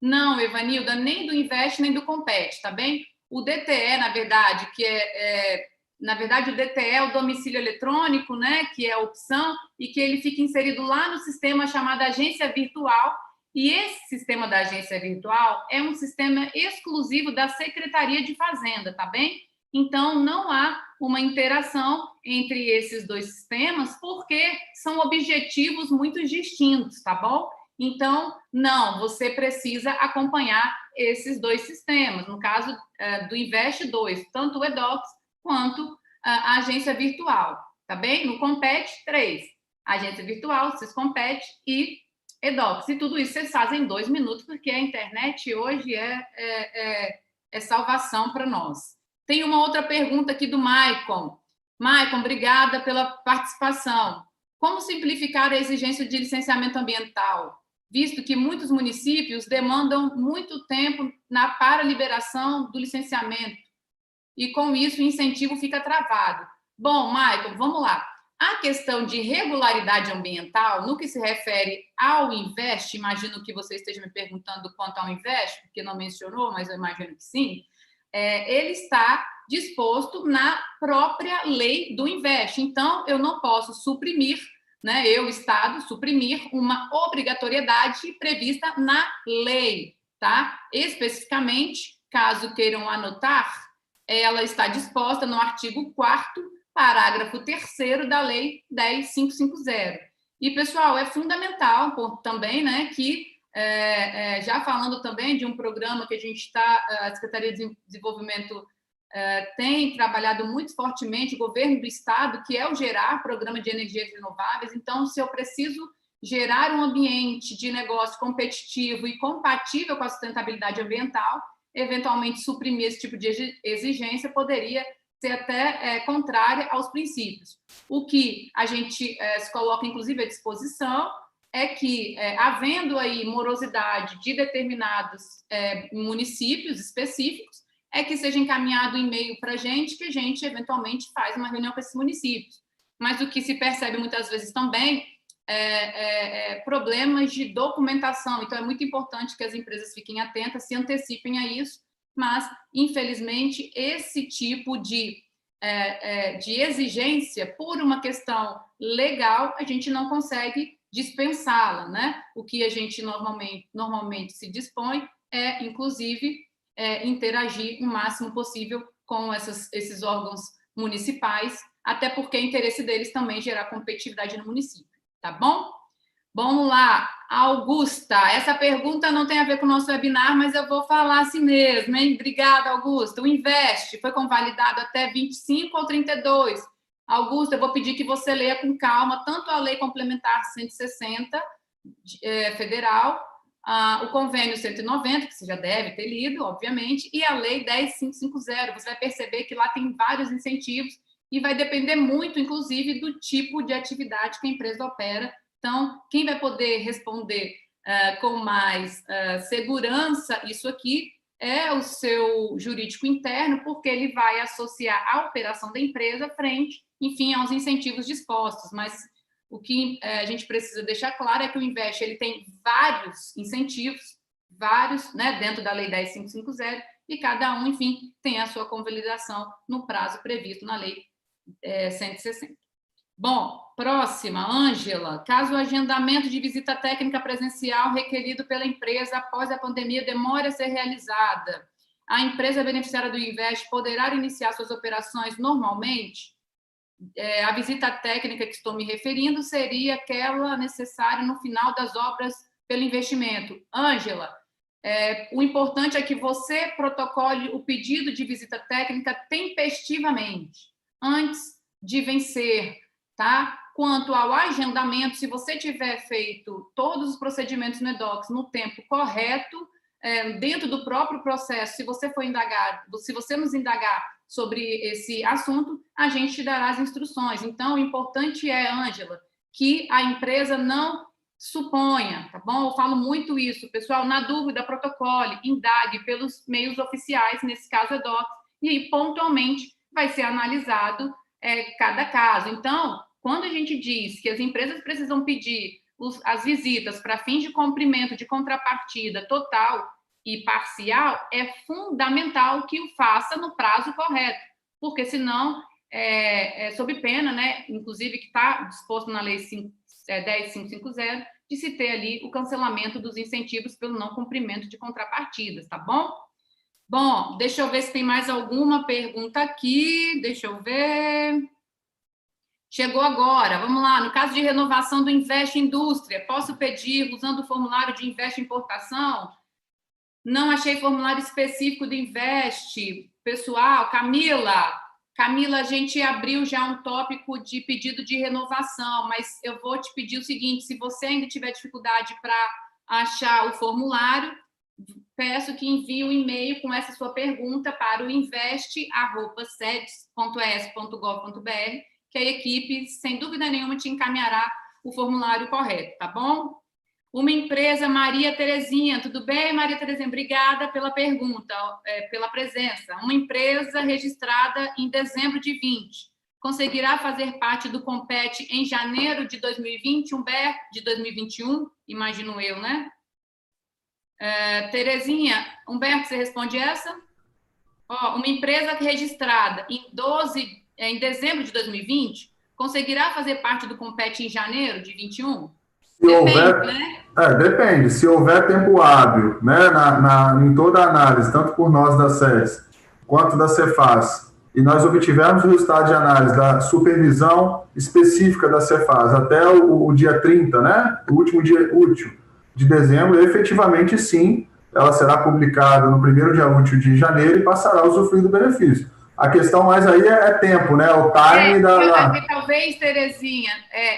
Não, Evanilda, nem do Invest, nem do Compete, tá bem? O DTE, na verdade, na verdade, o DTE é o domicílio eletrônico, né, que é a opção, e que ele fica inserido lá no sistema chamado Agência Virtual, e esse sistema da Agência Virtual é um sistema exclusivo da Secretaria de Fazenda, tá bem? Então, não há uma interação entre esses dois sistemas, porque são objetivos muito distintos, tá bom? Então, não, você precisa acompanhar esses dois sistemas. No caso do Invest 2, tanto o eDocs quanto a agência virtual, tá bem? No Compete, 3. Agência virtual, Syscompete e eDocs. E tudo isso vocês fazem em 2 minutos, porque a internet hoje é salvação para nós. Tem uma outra pergunta aqui do Maicon. Maicon, obrigada pela participação. Como simplificar a exigência de licenciamento ambiental, visto que muitos municípios demandam muito tempo para a liberação do licenciamento e, com isso, o incentivo fica travado? Bom, Maicon, vamos lá. A questão de regularidade ambiental, no que se refere ao Invest, imagino que você esteja me perguntando quanto ao Invest, porque não mencionou, mas eu imagino que sim, ele está disposto na própria lei do Invest. Então, eu não posso suprimir, né, eu, Estado, suprimir uma obrigatoriedade prevista na lei, tá? Especificamente, caso queiram anotar, ela está disposta no artigo 4º, parágrafo 3º da Lei 10.550. E, pessoal, é fundamental também, né, que já falando também de um programa que a Secretaria de Desenvolvimento tem trabalhado muito fortemente, o governo do Estado, que é o GERAR, Programa de Energias Renováveis. Então, se eu preciso gerar um ambiente de negócio competitivo e compatível com a sustentabilidade ambiental, eventualmente suprimir esse tipo de exigência poderia ser até contrária aos princípios. O que a gente se coloca, inclusive, à disposição é que, havendo aí morosidade de determinados municípios específicos, é que seja encaminhado um e-mail para a gente, que a gente, eventualmente, faz uma reunião com esses municípios. Mas o que se percebe muitas vezes também problemas de documentação. Então, é muito importante que as empresas fiquem atentas, se antecipem a isso, mas, infelizmente, esse tipo de exigência, por uma questão legal, a gente não consegue dispensá-la, né? O que a gente normalmente se dispõe é, inclusive, interagir o máximo possível com esses órgãos municipais, até porque é interesse deles também gerar competitividade no município, tá bom? Vamos lá, Augusta, essa pergunta não tem a ver com o nosso webinar, mas eu vou falar assim mesmo, hein? Obrigada, Augusta. O Invest foi convalidado até 25 ou 32. Augusta, eu vou pedir que você leia com calma tanto a Lei Complementar 160 federal, o Convênio 190, que você já deve ter lido, obviamente, e a Lei 10.550. Você vai perceber que lá tem vários incentivos e vai depender muito, inclusive, do tipo de atividade que a empresa opera. Então, quem vai poder responder com mais segurança, isso aqui é o seu jurídico interno, porque ele vai associar a operação da empresa frente, enfim, aos incentivos dispostos. Mas o que a gente precisa deixar claro é que o Invest ele tem vários incentivos, vários, né, dentro da Lei 10.550, e cada um, enfim, tem a sua convalidação no prazo previsto na Lei 160. Bom, próxima, Ângela. Caso o agendamento de visita técnica presencial requerido pela empresa após a pandemia demore a ser realizada, a empresa beneficiária do Invest poderá iniciar suas operações normalmente? A visita técnica que estou me referindo seria aquela necessária no final das obras pelo investimento. Ângela, o importante é que você protocole o pedido de visita técnica tempestivamente, antes de vencer, tá? Quanto ao agendamento, se você tiver feito todos os procedimentos no EDOCS no tempo correto, dentro do próprio processo, se você for indagar, se você nos indagar sobre esse assunto, a gente te dará as instruções. Então, o importante é, Ângela, que a empresa não suponha, tá bom? Eu falo muito isso, pessoal, na dúvida, protocole, indague pelos meios oficiais, nesse caso EDOCS, e aí, pontualmente, vai ser analisado cada caso. Então, quando a gente diz que as empresas precisam pedir as visitas para fins de cumprimento de contrapartida total e parcial, é fundamental que o faça no prazo correto, porque senão, sob pena, né, inclusive que está disposto na Lei 10.550, de se ter ali o cancelamento dos incentivos pelo não cumprimento de contrapartidas, tá bom? Bom, deixa eu ver se tem mais alguma pergunta aqui, deixa eu ver. Chegou agora, vamos lá. No caso de renovação do Invest Indústria, posso pedir usando o formulário de Invest Importação? Não achei formulário específico do Invest. Pessoal, Camila, a gente abriu já um tópico de pedido de renovação, mas eu vou te pedir o seguinte, se você ainda tiver dificuldade para achar o formulário, peço que envie um e-mail com essa sua pergunta para o invest@sedes.es.gov.br, que a equipe, sem dúvida nenhuma, te encaminhará o formulário correto, tá bom? Uma empresa, Maria Terezinha, tudo bem, Maria Terezinha? Obrigada pela pergunta, pela presença. Uma empresa registrada em dezembro de 20, conseguirá fazer parte do Compete em janeiro de 2020, Humberto, de 2021, imagino eu, né? Terezinha, Humberto, você responde essa? Uma empresa registrada em dezembro de 2020, conseguirá fazer parte do Compete em janeiro de 21? Depende, né? Depende. Se houver tempo hábil, né, em toda a análise, tanto por nós da SES quanto da Cefaz, e nós obtivermos o resultado de análise da supervisão específica da Cefaz até o dia 30, né, o último dia útil de dezembro, efetivamente, sim, ela será publicada no primeiro dia útil de janeiro e passará a usufruir do benefício. A questão mais aí é tempo, né? O time Talvez, Terezinha,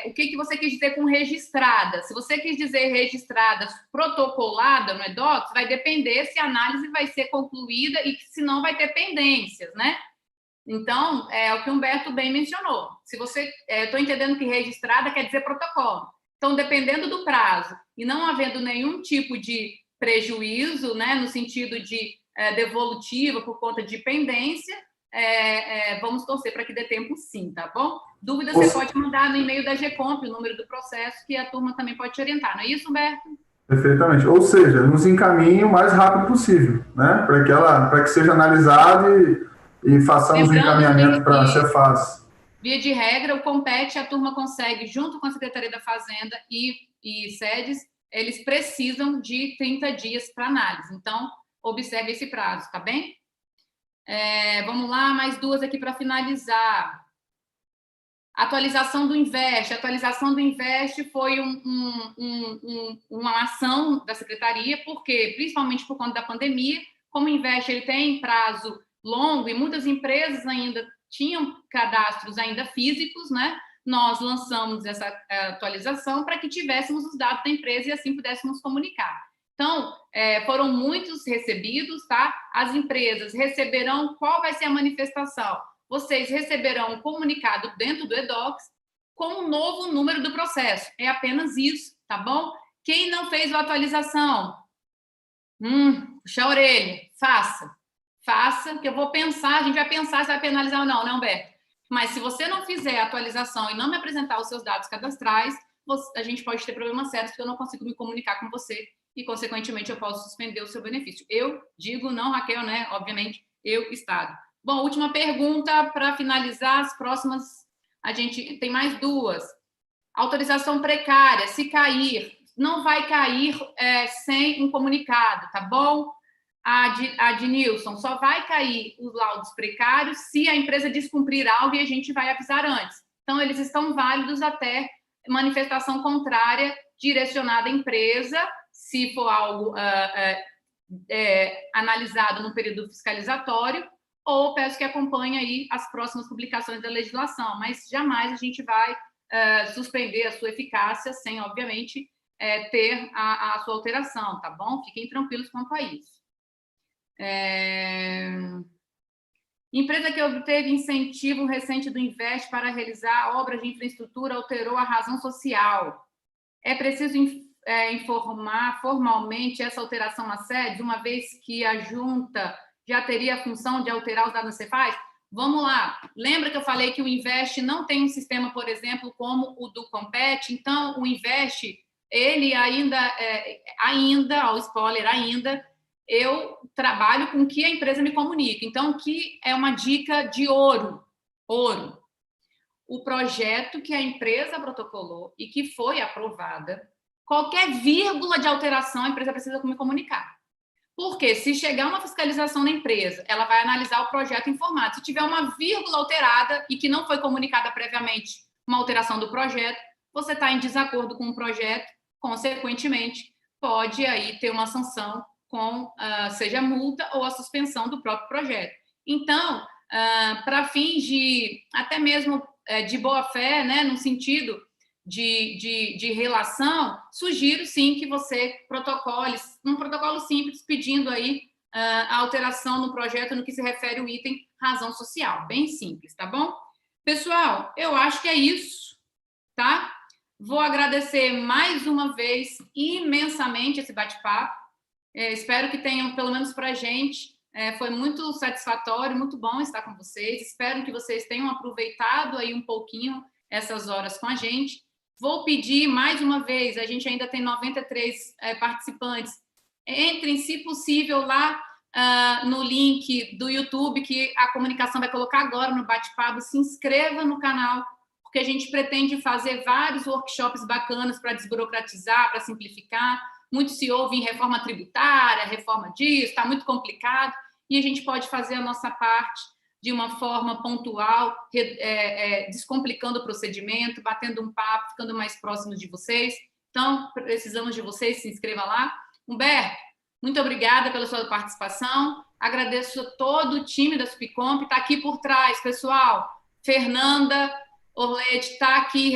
o que você quis dizer com registrada? Se você quis dizer registrada, protocolada no EDOCS, vai depender se a análise vai ser concluída e se não vai ter pendências, né? Então, é o que o Humberto bem mencionou. Se você, estou entendendo que registrada quer dizer protocolo. Então, dependendo do prazo e não havendo nenhum tipo de prejuízo, né, no sentido de devolutiva por conta de pendência, vamos torcer para que dê tempo sim, tá bom? Dúvida você pode mandar no e-mail da GECOMP, o número do processo, que a turma também pode te orientar, não é isso, Humberto? Perfeitamente. Ou seja, nos encaminhe o mais rápido possível, né? Para que seja analisado e façamos o encaminhamento para a Cefaz. Via de regra, o Compete, a turma consegue, junto com a Secretaria da Fazenda e SEDES, eles precisam de 30 dias para análise. Então, observe esse prazo, tá bem? Vamos lá, mais duas aqui para finalizar. Atualização do Invest. A atualização do Invest foi uma ação da Secretaria, porque, principalmente por conta da pandemia, como o Invest ele tem prazo longo e muitas empresas ainda tinham cadastros ainda físicos, né? Nós lançamos essa atualização para que tivéssemos os dados da empresa e assim pudéssemos comunicar. Então, foram muitos recebidos, tá? As empresas receberão, qual vai ser a manifestação? Vocês receberão um comunicado dentro do EDOCS com o novo número do processo. É apenas isso, tá bom? Quem não fez a atualização? Puxa a orelha. Faça, que eu vou pensar, a gente vai pensar se vai penalizar ou não, né, Humberto? Mas se você não fizer a atualização e não me apresentar os seus dados cadastrais, a gente pode ter problemas sérios, porque eu não consigo me comunicar com você e, consequentemente, eu posso suspender o seu benefício. Eu digo, não, Raquel, né? Obviamente, eu, Estado. Bom, última pergunta para finalizar. As próximas, a gente tem mais duas. Autorização precária, se cair, não vai cair sem um comunicado, tá bom? A de Nilson, só vai cair os laudos precários se a empresa descumprir algo e a gente vai avisar antes. Então, eles estão válidos até manifestação contrária direcionada à empresa, se for algo analisado no período fiscalizatório, ou peço que acompanhe aí as próximas publicações da legislação, mas jamais a gente vai suspender a sua eficácia sem, obviamente, ter a sua alteração, tá bom? Fiquem tranquilos quanto a isso. Empresa que obteve incentivo recente do Invest para realizar obras de infraestrutura alterou a razão social. É preciso informar formalmente essa alteração na sede, uma vez que a junta já teria a função de alterar os dados da Cefaz? Vamos lá. Lembra que eu falei que o Invest não tem um sistema, por exemplo, como o do Compete? Então, o Invest, ele ainda, ao spoiler, eu trabalho com o que a empresa me comunica. Então, o que é uma dica de ouro? O projeto que a empresa protocolou e que foi aprovada, qualquer vírgula de alteração a empresa precisa me comunicar. Porque se chegar uma fiscalização na empresa, ela vai analisar o projeto informado. Se tiver uma vírgula alterada e que não foi comunicada previamente uma alteração do projeto, você está em desacordo com o projeto, consequentemente, pode aí ter uma sanção com, seja multa ou a suspensão do próprio projeto. Então, para fins de, até mesmo de boa-fé, né, no sentido de relação, sugiro, sim, que você protocole, um protocolo simples, pedindo aí a alteração no projeto no que se refere ao item razão social, bem simples, tá bom? Pessoal, eu acho que é isso, tá? Vou agradecer mais uma vez imensamente esse bate-papo. Espero que tenham, pelo menos para a gente, foi muito satisfatório, muito bom estar com vocês. Espero que vocês tenham aproveitado aí um pouquinho essas horas com a gente. Vou pedir mais uma vez, a gente ainda tem 93 participantes. Entrem, se possível, lá no link do YouTube, que a comunicação vai colocar agora no bate-papo. Se inscreva no canal, porque a gente pretende fazer vários workshops bacanas para desburocratizar, para simplificar. Muito se ouve em reforma tributária, reforma disso, está muito complicado, e a gente pode fazer a nossa parte de uma forma pontual, descomplicando o procedimento, batendo um papo, ficando mais próximos de vocês. Então, precisamos de vocês, se inscreva lá. Humberto, muito obrigada pela sua participação, agradeço a todo o time da Supcomp, está aqui por trás, pessoal, Fernanda Orlete está aqui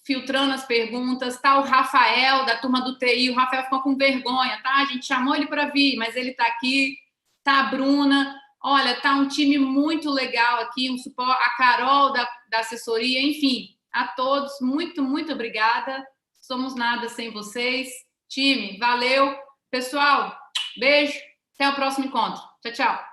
filtrando as perguntas, está o Rafael, da turma do TI, o Rafael ficou com vergonha, tá? A gente chamou ele para vir, mas ele está aqui, tá a Bruna, olha, tá um time muito legal aqui, um suporte, a Carol da assessoria, enfim, a todos, muito, muito obrigada, somos nada sem vocês, time, valeu, pessoal, beijo, até o próximo encontro, tchau, tchau.